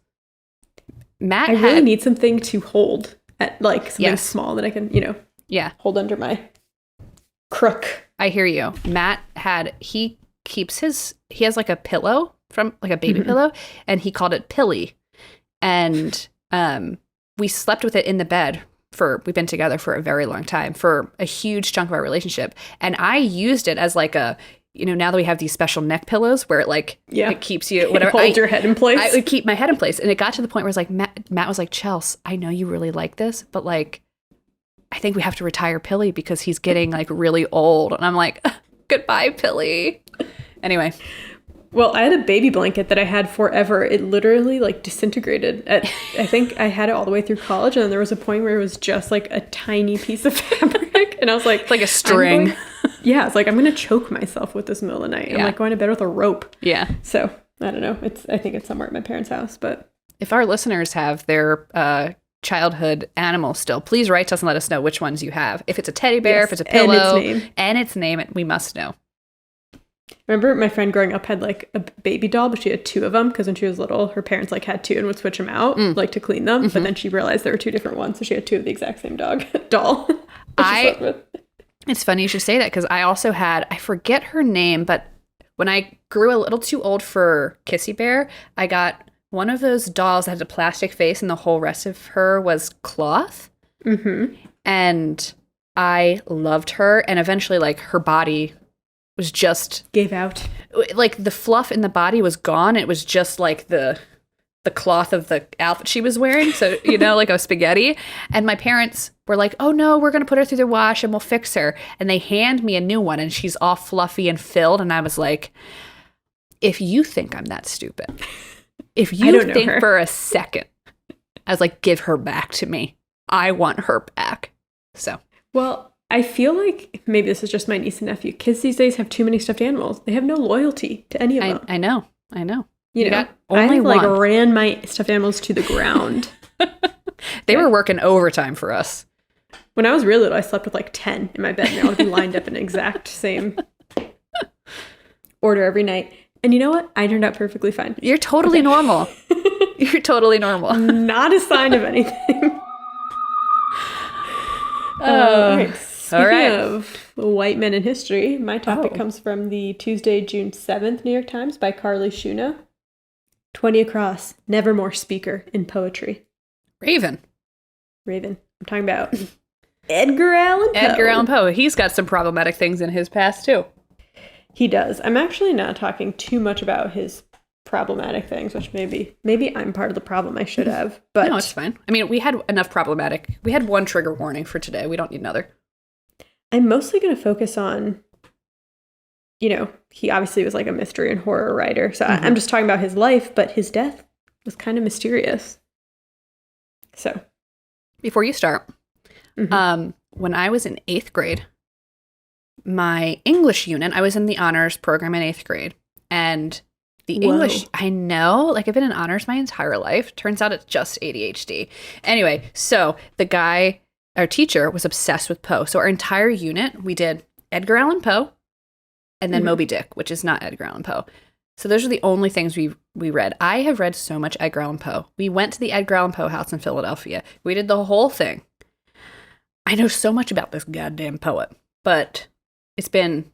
I really need something to hold at something small that I can, hold under my crook. I hear you. Matt he has like a pillow from like a baby pillow, and he called it Pilly. And we slept with it in the bed we've been together for a very long time, for a huge chunk of our relationship. And I used it as like a, now that we have these special neck pillows where it keeps you, whatever. Hold your head in place. I would keep my head in place. And it got to the point where it's like, Matt was like, Chels, I know you really like this, but like, I think we have to retire Pilly because he's getting like really old. And I'm like, goodbye, Pilly. Anyway. Well, I had a baby blanket that I had forever. It literally like disintegrated. I think I had it all the way through college, and then there was a point where it was just like a tiny piece of fabric, and I was like, It's like a string. Yeah, it's like I'm gonna choke myself with this in the middle of the night. Yeah. I'm like going to bed with a rope. Yeah. So I don't know. I think it's somewhere at my parents' house, but If our listeners have their childhood animal still, please write to us and let us know which ones you have. If it's a teddy bear, Yes, if it's a pillow, and its name. We must know. Remember my friend growing up had like a baby doll, but she had two of them because when she was little, her parents like had two and would switch them out like to clean them. But then she realized there were two different ones, so she had two of the exact same doll. It's funny you should say that because I also had, I forget her name, but when I grew a little too old for Kissy Bear, I got one of those dolls that had a plastic face and the whole rest of her was cloth. Mm-hmm. And I loved her. And eventually, like, her body was just... Gave out. Like, the fluff in the body was gone. It was just, like, the cloth of the outfit she was wearing. So, you know, like a spaghetti. And my parents were like, oh, no, we're going to put her through the wash and we'll fix her. And they hand me a new one and she's all fluffy and filled. And I was like, if you think I'm that stupid... If you think for a second, I was like, give her back to me. I want her back. So. Well, I feel like maybe this is just my niece and nephew. Kids these days have too many stuffed animals. They have no loyalty to any of them. I know. You know, I like ran my stuffed animals to the ground. They were working overtime for us. When I was really little, I slept with like 10 in my bed. And they all would be lined up in exact same order every night. And you know what? I turned out perfectly fine. You're totally normal. You're totally normal. Not a sign of anything. All right. Speaking of white men in history, my topic comes from the Tuesday, June 7th New York Times by Carly Shuna. 20 across, nevermore speaker in poetry. Raven. I'm talking about Edgar Allan Poe. Edgar Allan Poe. He's got some problematic things in his past, too. He does. I'm actually not talking too much about his problematic things, which maybe I'm part of the problem. I should have, but no, it's fine. I mean, we had enough problematic. We had one trigger warning for today. We don't need another. I'm mostly going to focus on, you know, he obviously was like a mystery and horror writer. So I'm just talking about his life, but his death was kind of mysterious. So before you start, when I was in 8th grade, my English unit, I was in the honors program in 8th grade. And the English, I know, like I've been in honors my entire life. Turns out it's just ADHD. Anyway, so the guy, our teacher, was obsessed with Poe. So our entire unit, we did Edgar Allan Poe and then Moby Dick, which is not Edgar Allan Poe. So those are the only things we read. I have read so much Edgar Allan Poe. We went to the Edgar Allan Poe house in Philadelphia. We did the whole thing. I know so much about this goddamn poet, but it's been,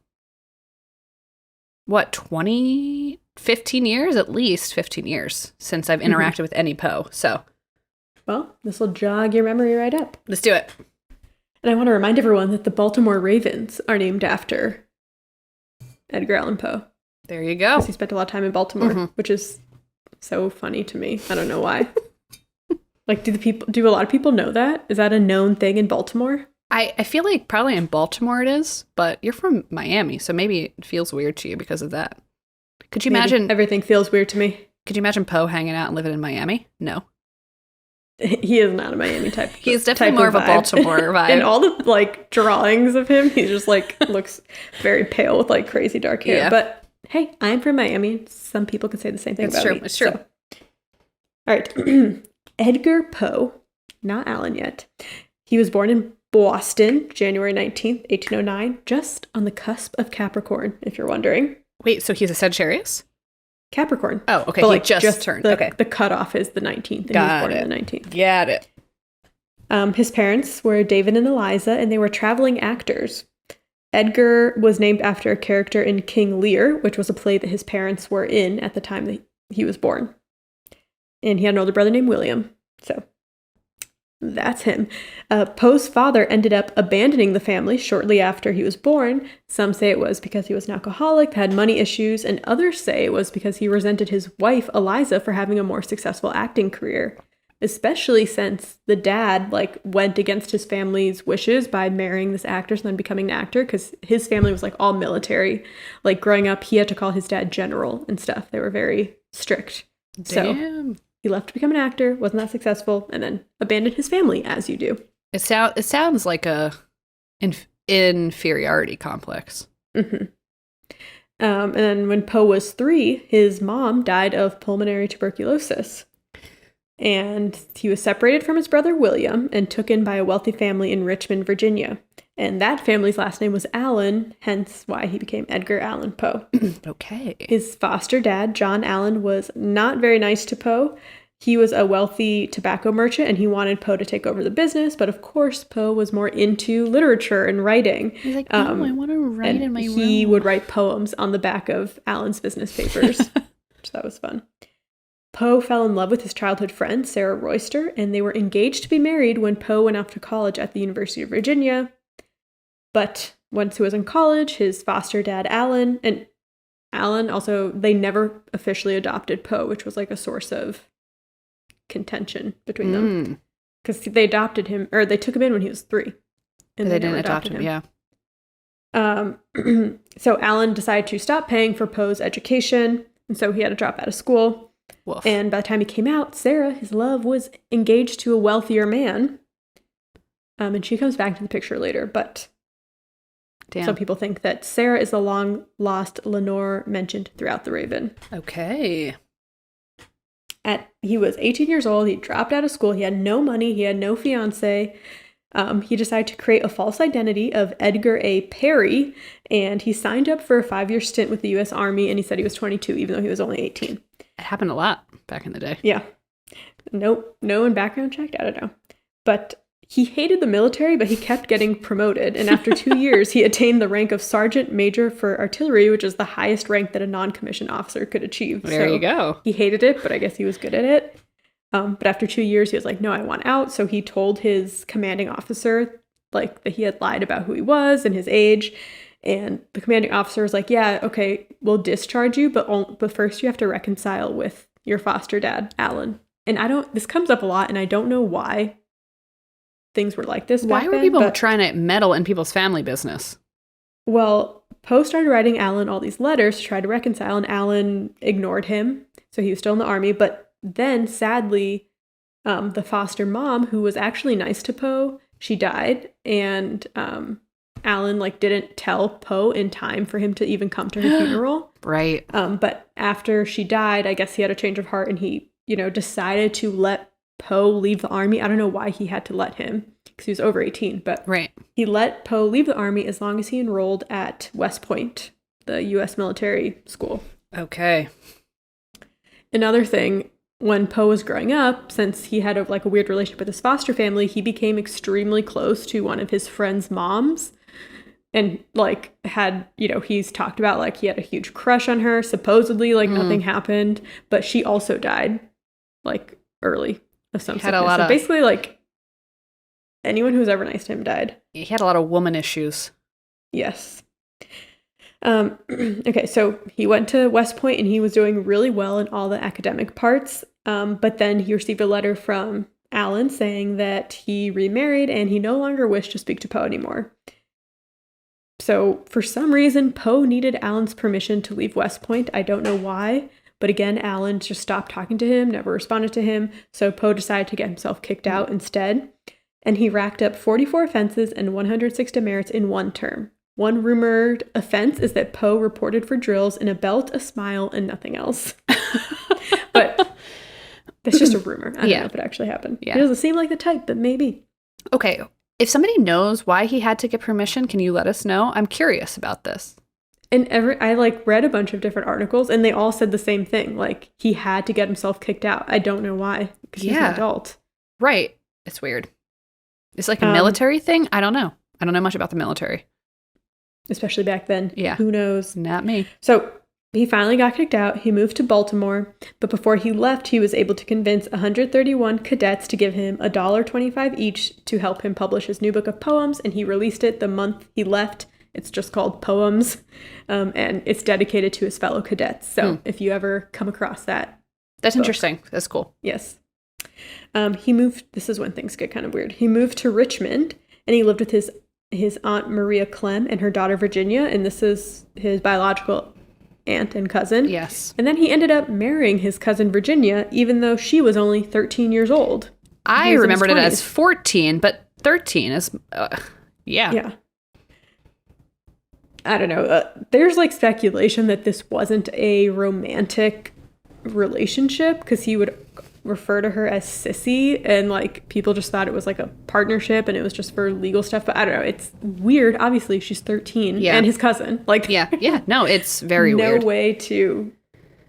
what, 15 years? At least 15 years since I've interacted with any Poe. So, well, this will jog your memory right up. Let's do it. And I want to remind everyone that the Baltimore Ravens are named after Edgar Allan Poe. There you go. Because he spent a lot of time in Baltimore, which is so funny to me. I don't know why. Like, do a lot of people know that? Is that a known thing in Baltimore? I feel like probably in Baltimore it is, but you're from Miami, so maybe it feels weird to you because of that. Could you imagine... Everything feels weird to me. Could you imagine Poe hanging out and living in Miami? No. He is not a Miami type. He's definitely more of a Baltimore vibe. And all the, like, drawings of him, he just, like, looks very pale with, like, crazy dark hair. Yeah. But, hey, I'm from Miami. Some people could say the same thing about me. It's true. So. All right. Edgar Poe, not Allan yet. He was born in Boston, January 19th, 1809, just on the cusp of Capricorn, if you're wondering. Wait, so he's a Sagittarius? Capricorn. Oh, okay. But, he like, just turned. Okay. The cutoff is the 19th, and he was born on the 19th. Got it. His parents were David and Eliza, and they were traveling actors. Edgar was named after a character in King Lear, which was a play that his parents were in at the time that he was born. And he had an older brother named William. So that's him. Poe's father ended up abandoning the family shortly after he was born. Some say it was because he was an alcoholic, had money issues, and others say it was because he resented his wife, Eliza, for having a more successful acting career. especially since the dad like went against his family's wishes by marrying this actress and then becoming an actor, because his family was like all military. Like growing up, he had to call his dad general and stuff. They were very strict. Damn. So he left to become an actor, wasn't that successful, and then abandoned his family, as you do. It sounds like a inferiority complex. Mm-hmm. And then when Poe was 3, his mom died of pulmonary tuberculosis. And he was separated from his brother William and took in by a wealthy family in Richmond, Virginia. And that family's last name was Allen, hence why he became Edgar Allan Poe. Okay. His foster dad, John Allen, was not very nice to Poe. He was a wealthy tobacco merchant and he wanted Poe to take over the business, but of course Poe was more into literature and writing. He's like, no, I want to write in my room. He would write poems on the back of Allen's business papers, which that was fun. Poe fell in love with his childhood friend, Sarah Royster, and they were engaged to be married when Poe went off to college at the University of Virginia. But once he was in college, his foster dad, Allen, and Allen also, they never officially adopted Poe, which was like a source of contention between them. Because they adopted him, or they took him in when he was 3. And they didn't adopt him, yeah. So Allen decided to stop paying for Poe's education, and so he had to drop out of school. Woof. And by the time he came out, Sarah, his love, was engaged to a wealthier man. And she comes back to the picture later, but Damn. Some people think that Sarah is the long-lost Lenore mentioned throughout The Raven. Okay. He was 18 years old. He dropped out of school. He had no money. He had no fiance. He decided to create a false identity of Edgar A. Perry, and he signed up for a 5-year stint with the U.S. Army, and he said he was 22, even though he was only 18. It happened a lot back in the day. Yeah. No one background checked? I don't know. But he hated the military, but he kept getting promoted, and after 2 years, he attained the rank of Sergeant Major for Artillery, which is the highest rank that a non-commissioned officer could achieve. There you go. He hated it, but I guess he was good at it. But after 2 years, he was like, no, I want out. So he told his commanding officer, like, that he had lied about who he was and his age. And the commanding officer was like, yeah, okay, we'll discharge you, but first you have to reconcile with your foster dad, Alan. And this comes up a lot, and I don't know why things were like this back Why were then, people trying to meddle in people's family business? Well, Poe started writing Alan all these letters to try to reconcile, and Alan ignored him. So he was still in the army, but then, sadly, the foster mom, who was actually nice to Poe, she died, and Alan didn't tell Poe in time for him to even come to her funeral. Right. But after she died, I guess he had a change of heart, and he, decided to let Poe leave the army. I don't know why he had to let him, because he was over 18, but right. He let Poe leave the army as long as he enrolled at West Point, the U.S. military school. Okay. Another thing, when Poe was growing up, since he had a weird relationship with his foster family, he became extremely close to one of his friend's moms. And he's talked about he had a huge crush on her. Supposedly nothing happened, but she also died early of some sickness. So basically anyone who was ever nice to him died. He had a lot of woman issues. Yes. Okay, so he went to West Point and he was doing really well in all the academic parts. But then he received a letter from Alan saying that he remarried and he no longer wished to speak to Poe anymore. So for some reason, Poe needed Alan's permission to leave West Point. I don't know why. But again, Alan just stopped talking to him, never responded to him. So Poe decided to get himself kicked out instead. And he racked up 44 offenses and 106 demerits in one term. One rumored offense is that Poe reported for drills in a belt, a smile, and nothing else. But that's just a rumor. I don't know if it actually happened. Yeah. He doesn't seem like the type, but maybe. Okay. If somebody knows why he had to get permission, can you let us know? I'm curious about this. And I read a bunch of different articles, and they all said the same thing. He had to get himself kicked out. I don't know why, because he's an adult. Right. It's weird. It's a military thing? I don't know. I don't know much about the military. Especially back then. Yeah. Who knows? Not me. So he finally got kicked out. He moved to Baltimore. But before he left, he was able to convince 131 cadets to give him $1.25 each to help him publish his new book of poems. And he released it the month he left. It's just called Poems. And it's dedicated to his fellow cadets. So if you ever come across that. That's book. interesting. That's cool. Yes. He moved, this is when things get kind of weird. He moved to Richmond and he lived with his aunt Maria Clem and her daughter Virginia, and this is his biological aunt and cousin. Yes. And then he ended up marrying his cousin Virginia, even though she was only 13 years old. I remembered it as 14, but 13 is, yeah. Yeah. I don't know. There's like speculation that this wasn't a romantic relationship because he would refer to her as Sissy, and like people just thought it was like a partnership and it was just for legal stuff. But I don't know. It's weird. Obviously, she's 13 and his cousin. Like, yeah. No, it's very weird. No way to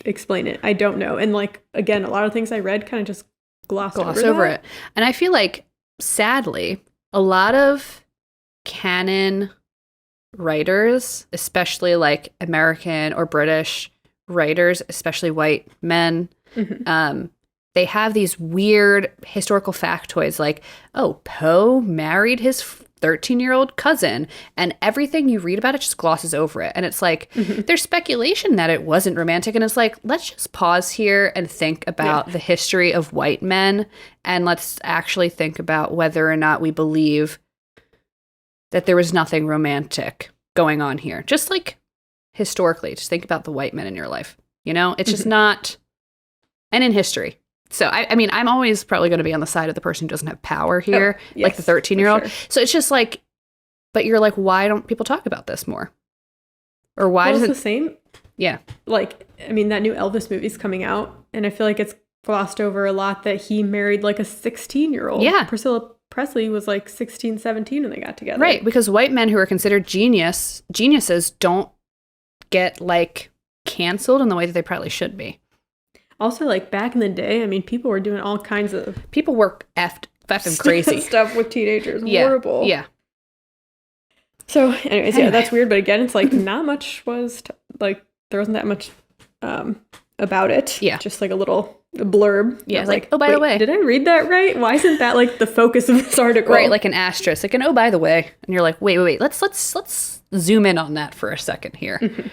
explain it. I don't know. And like, again, a lot of things I read kind of just gloss over it. And I feel like, sadly, a lot of canon writers, especially like American or British writers, especially white men, they have these weird historical factoids like, oh, Poe married his 13-year-old cousin, and everything you read about it just glosses over it. And it's like, there's speculation that it wasn't romantic, and it's like, let's just pause here and think about the history of white men, and let's actually think about whether or not we believe that there was nothing romantic going on here. Just like historically, just think about the white men in your life. You know, it's just not, and in history. So, I mean, I'm always probably going to be on the side of the person who doesn't have power here, like the 13-year-old. Sure. So it's just like, but you're like, why don't people talk about this more? Or why does it? It's the same. Yeah. Like, I mean, that new Elvis movie's coming out, and I feel like it's glossed over a lot that he married like a 16-year-old. Yeah. Priscilla Presley was like 16, 17 when they got together. Right, because white men who are considered geniuses don't get like canceled in the way that they probably should be. Also, like back in the day, I mean, people were doing all kinds of people were effing crazy stuff with teenagers. Horrible. Yeah. So, anyways, yeah, that's weird. But again, it's like not much was like there wasn't that much about it. Yeah, just like a little blurb. Yeah, like, oh, by the way, did I read that right? Why isn't that like the focus of this article? Right, like an asterisk, like an oh, by the way, and you're like, wait, let's zoom in on that for a second here.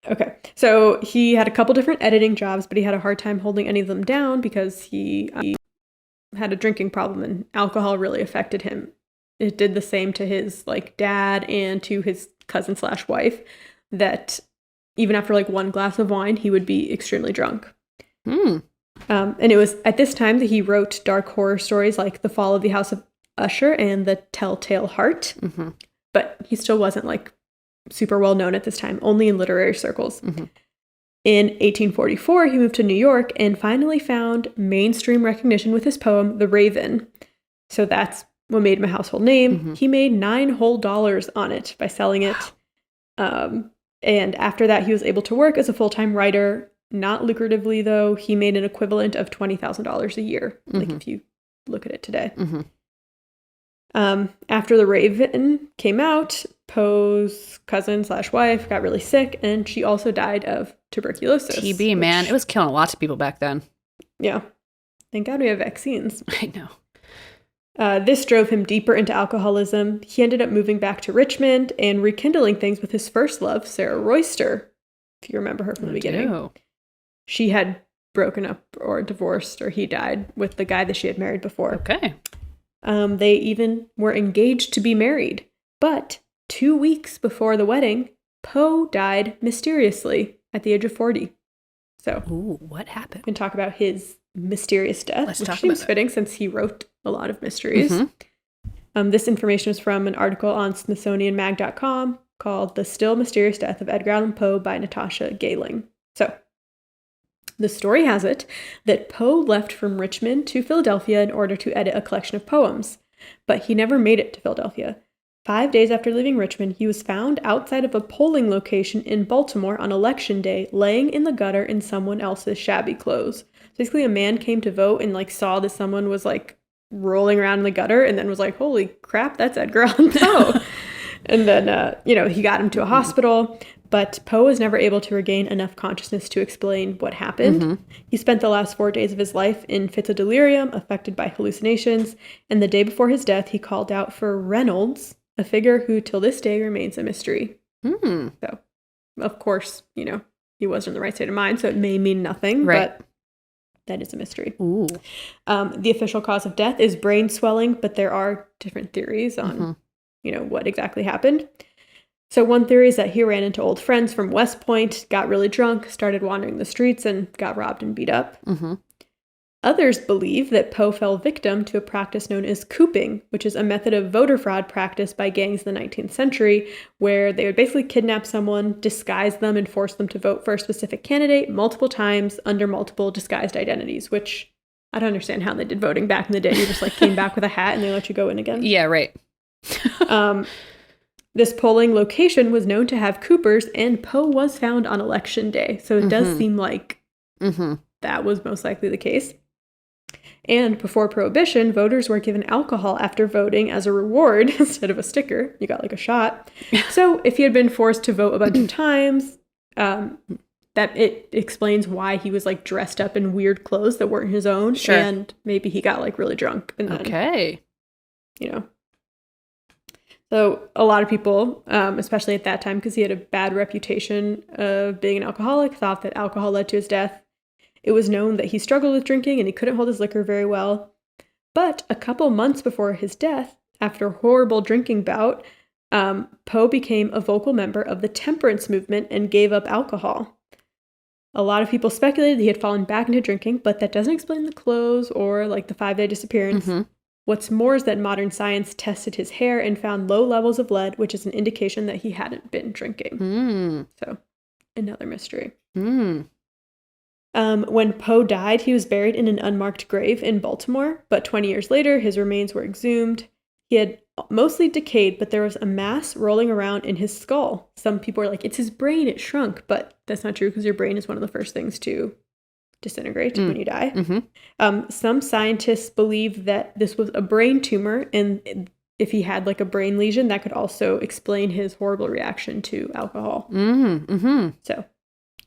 Okay, so he had a couple different editing jobs, but he had a hard time holding any of them down because he had a drinking problem and alcohol really affected him. It did the same to his like dad and to his cousin / wife, that even after like one glass of wine, he would be extremely drunk. And it was at this time that he wrote dark horror stories like The Fall of the House of Usher and The Telltale Heart. But he still wasn't like super well known at this time, only in literary circles. In 1844, he moved to New York and finally found mainstream recognition with his poem, The Raven. So that's what made him a household name. He made $9 whole on it by selling it. And after that, he was able to work as a full-time writer. Not lucratively, though. He made an equivalent of $20,000 a year, like if you look at it today. After The Raven came out, Poe's cousin / wife got really sick, and she also died of tuberculosis. TB, man. It was killing lots of people back then. Yeah. Thank God we have vaccines. I know. This drove him deeper into alcoholism. He ended up moving back to Richmond and rekindling things with his first love, Sarah Royster, if you remember her from the beginning. She had broken up or divorced, or he died with the guy that she had married before. Okay. They even were engaged to be married. But 2 weeks before the wedding, Poe died mysteriously at the age of 40. So, ooh, what happened? We can talk about his mysterious death, which seems fitting since he wrote a lot of mysteries. This information is from an article on SmithsonianMag.com called The Still Mysterious Death of Edgar Allan Poe by Natasha Gayling. So, the story has it that Poe left from Richmond to Philadelphia in order to edit a collection of poems, but he never made it to Philadelphia. 5 days after leaving Richmond, he was found outside of a polling location in Baltimore on Election Day, laying in the gutter in someone else's shabby clothes. Basically, a man came to vote and like saw that someone was like rolling around in the gutter, and then was like, "Holy crap, that's Edgar Allan Poe!" And then, he got him to a hospital. But Poe was never able to regain enough consciousness to explain what happened. He spent the last 4 days of his life in fits of delirium, affected by hallucinations. And the day before his death, he called out for Reynolds, a figure who till this day remains a mystery. So, of course, he wasn't in the right state of mind, so it may mean nothing. Right. But that is a mystery. Ooh. The official cause of death is brain swelling, but there are different theories on, what exactly happened. So one theory is that he ran into old friends from West Point, got really drunk, started wandering the streets, and got robbed and beat up. Mm-hmm. Others believe that Poe fell victim to a practice known as cooping, which is a method of voter fraud practiced by gangs in the 19th century, where they would basically kidnap someone, disguise them, and force them to vote for a specific candidate multiple times under multiple disguised identities, which I don't understand how they did voting back in the day. You just came back with a hat and they let you go in again. Yeah, right. This polling location was known to have coopers, and Poe was found on election day. So it does seem like that was most likely the case. And before Prohibition, voters were given alcohol after voting as a reward instead of a sticker. You got a shot. So if he had been forced to vote a bunch of times, that it explains why he was dressed up in weird clothes that weren't his own. Sure. And maybe he got really drunk. And then, Okay. So a lot of people, especially at that time, because he had a bad reputation of being an alcoholic, thought that alcohol led to his death. It was known that he struggled with drinking and he couldn't hold his liquor very well. But a couple months before his death, after a horrible drinking bout, Poe became a vocal member of the temperance movement and gave up alcohol. A lot of people speculated he had fallen back into drinking, but that doesn't explain the clothes or the 5-day disappearance. What's more is that modern science tested his hair and found low levels of lead, which is an indication that he hadn't been drinking. So, another mystery. When Poe died, he was buried in an unmarked grave in Baltimore, but 20 years later, his remains were exhumed. He had mostly decayed, but there was a mass rolling around in his skull. Some people are like, it's his brain, it shrunk, but that's not true because your brain is one of the first things to disintegrate when you die. Some scientists believe that this was a brain tumor, and if he had a brain lesion, that could also explain his horrible reaction to alcohol. So,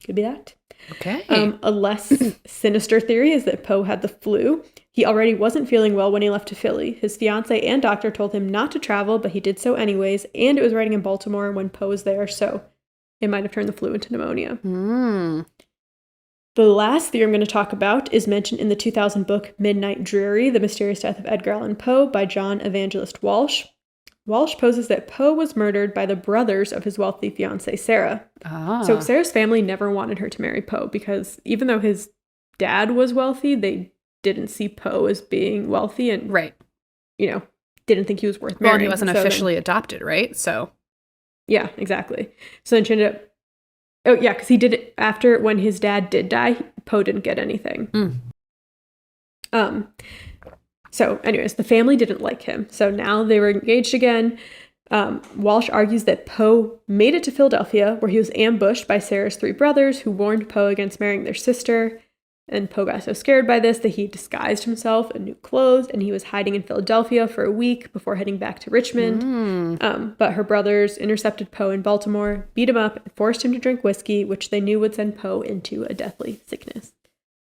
could be that. Okay. A less sinister theory is that Poe had the flu. He already wasn't feeling well when he left to Philly. His fiance and doctor told him not to travel, but he did so anyways, and it was raining in Baltimore when Poe was there, so it might have turned the flu into pneumonia. The last theory I'm going to talk about is mentioned in the 2000 book Midnight Dreary, The Mysterious Death of Edgar Allan Poe by John Evangelist Walsh. Walsh poses that Poe was murdered by the brothers of his wealthy fiancée, Sarah. So Sarah's family never wanted her to marry Poe because even though his dad was wealthy, they didn't see Poe as being wealthy and, didn't think he was worth marrying. Well, he wasn't officially adopted, right? So. Yeah, exactly. So then she ended up, because he did it after when his dad did die, Poe didn't get anything. So anyways, the family didn't like him. So now they were engaged again. Walsh argues that Poe made it to Philadelphia, where he was ambushed by Sarah's 3 brothers who warned Poe against marrying their sister. And Poe got so scared by this that he disguised himself in new clothes, and he was hiding in Philadelphia for a week before heading back to Richmond. But her brothers intercepted Poe in Baltimore, beat him up, and forced him to drink whiskey, which they knew would send Poe into a deathly sickness.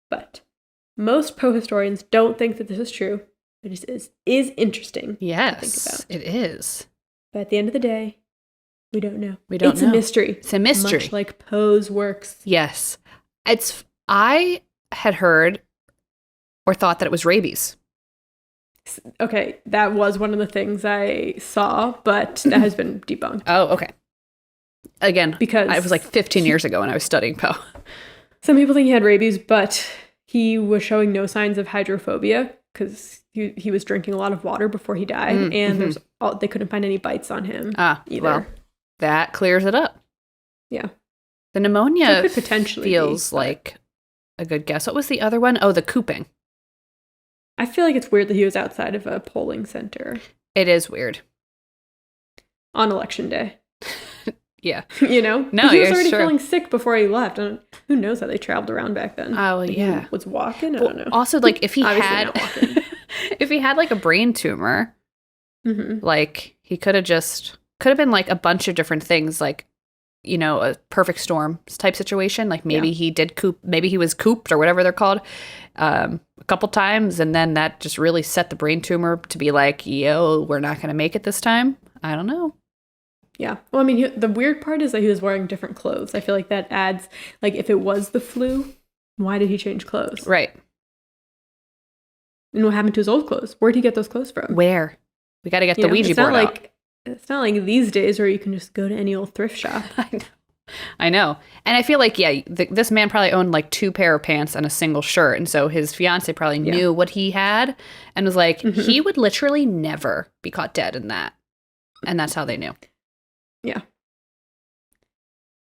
But most Poe historians don't think that this is true. It is interesting to think about. It is. But at the end of the day, we don't know. It's a mystery. It's a mystery. Much like Poe's works. Yes. I had heard or thought that it was rabies. Okay, that was one of the things I saw, but that has been debunked. Oh, okay. Again, because it was 15 years ago when I was studying Poe. Some people think he had rabies, but he was showing no signs of hydrophobia because he was drinking a lot of water before he died, and they couldn't find any bites on him either. Well, that clears it up. Yeah. The pneumonia could potentially feels like a good guess. What was the other one? Oh, the cooping. I feel like it's weird that he was outside of a polling center. It is weird. On election day. Yeah. No, he was already feeling sick before he left. Who knows how they traveled around back then? Oh, yeah. He was walking? I don't know. Also, if he had if he had a brain tumor, he could have been a bunch of different things, a perfect storm type situation. Maybe he did maybe he was cooped or whatever they're called a couple times, and then that just really set the brain tumor to be yo, we're not going to make it this time. I don't know. Yeah. Well, I mean, the weird part is that he was wearing different clothes. I feel like that adds, if it was the flu, why did he change clothes? Right. And what happened to his old clothes? Where'd he get those clothes from? Where? We got to get the Ouija it's not board out. It's not like these days where you can just go to any old thrift shop. I know. And I feel like, this man probably owned like 2 pair of pants and a single shirt. And so his fiance probably knew what he had and was like, he would literally never be caught dead in that. And that's how they knew. Yeah.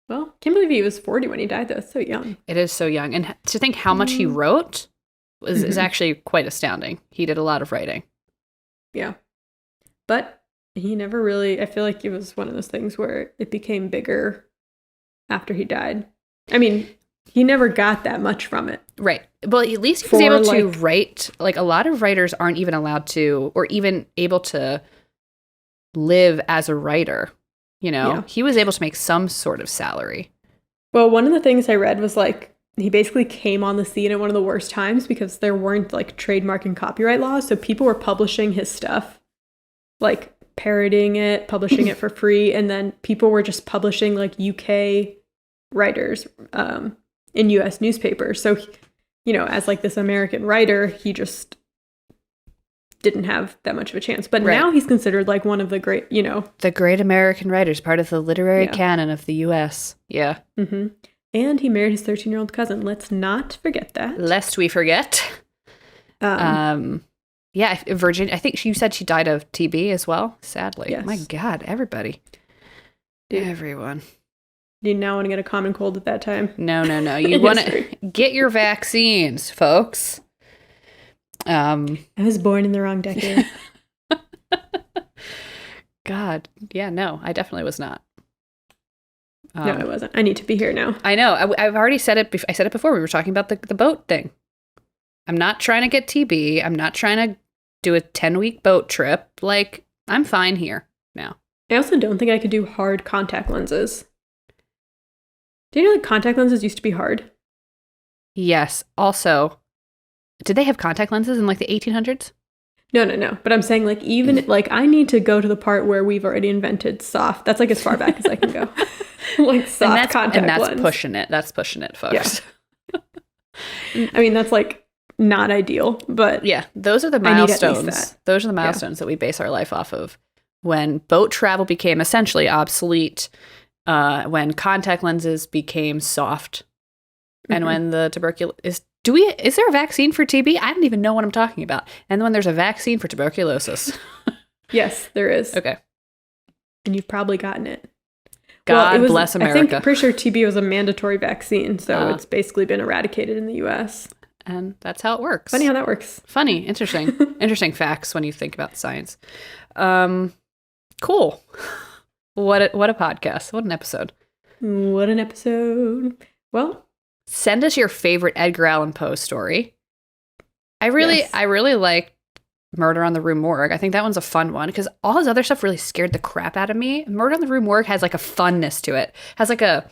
Well, can't believe he was 40 when he died, though. It's so young. It is so young. And to think how much he wrote is actually quite astounding. He did a lot of writing. Yeah. But he never really, I feel like it was one of those things where it became bigger after he died. I mean, he never got that much from it. Right. Well, at least he was able to write. Like, a lot of writers aren't even allowed to, or even able to live as a writer. You know, he was able to make some sort of salary. Well, one of the things I read was like, he basically came on the scene at one of the worst times because there weren't like trademark and copyright laws. So people were publishing his stuff, like parroting it, publishing it for free. And then people were just publishing like UK writers in US newspapers. So, you know, as like this American writer, he just didn't have that much of a chance. But now he's considered like one of the great, you know. The great American writers, part of the literary canon of the US. Yeah. Mm-hmm. And he married his 13-year-old cousin. Let's not forget that. Lest we forget. Virgin. I think you said she died of TB as well, sadly. Yes. My God, everybody. Everyone. Do you now want to get a common cold at that time? No. You want to get your vaccines, folks. I was born in the wrong decade. God. Yeah, no, I definitely was not. No, I wasn't. I need to be here now. I know. I've already said it. I said it before. We were talking about the boat thing. I'm not trying to get TB. I'm not trying to do a 10-week boat trip. Like, I'm fine here now. I also don't think I could do hard contact lenses. Do you know that contact lenses used to be hard? Yes. Also, did they have contact lenses in like the 1800s? No. But I'm saying like even like I need to go to the part where we've already invented soft. That's like as far back as I can go. Like soft contact lens. That's pushing it. That's pushing it, folks. Yeah. I mean, that's like not ideal, but yeah, those are the milestones. Those are the milestones that we base our life off of. When boat travel became essentially obsolete, when contact lenses became soft, and when the tuberculosis is there a vaccine for TB? I don't even know what I'm talking about. And when there's a vaccine for tuberculosis. Yes, there is. Okay. And you've probably gotten it. God bless America. I think, pretty sure TB was a mandatory vaccine, so it's basically been eradicated in the U.S. And that's how it works. Funny how that works. Funny, interesting. Interesting facts when you think about science. Cool. What a podcast. What an episode. What an episode. Well, send us your favorite Edgar Allan Poe story. I really like Murder on the Rue Morgue. I think that one's a fun one because all his other stuff really scared the crap out of me. Murder on the Rue Morgue has like a funness to it. Has like and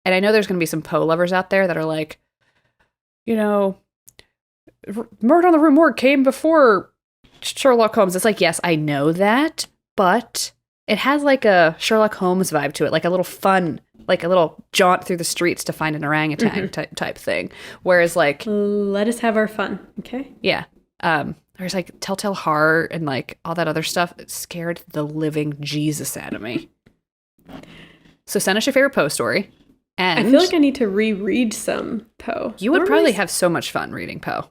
I know there's going to be some Poe lovers out there that are like, you know, Murder on the Rue Morgue came before Sherlock Holmes. It's like, yes, I know that, but it has like a Sherlock Holmes vibe to it, like a little fun, like a little jaunt through the streets to find an orangutan type thing. Whereas like, let us have our fun, okay? Yeah. There's like Telltale Heart and like all that other stuff. It scared the living Jesus out of me. So send us your favorite Poe story. And I feel like I need to reread some Poe. You would probably have so much fun reading Poe.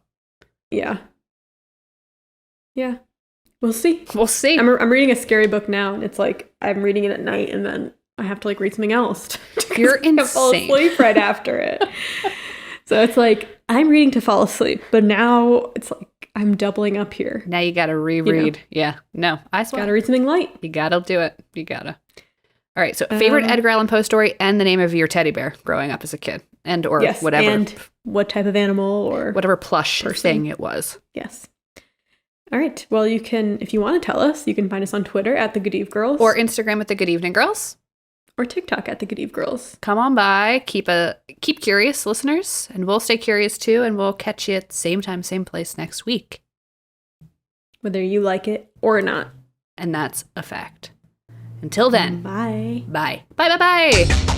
Yeah. Yeah. We'll see. We'll see. I'm reading a scary book now, and it's like I'm reading it at night, and then I have to like read something else. You're insane. I fall asleep right after it. So it's like I'm reading to fall asleep, but now it's like I'm doubling up here. Now you got to reread. You know? Yeah. No, I swear. Got to read something light. You got to do it. You got to. All right. So favorite Edgar Allan Poe story and the name of your teddy bear growing up as a kid or yes, whatever. And what type of animal or whatever plush thing it was. Yes. All right. Well, you can, if you want to tell us, you can find us on Twitter at The Good Eve Girls. Or Instagram at The Good Evening Girls. Or TikTok at The Good Eve Girls. Come on by. Keep curious, listeners. And we'll stay curious too. And we'll catch you at the same time, same place next week. Whether you like it or not. And that's a fact. Until then. Bye. Bye. Bye, bye, bye.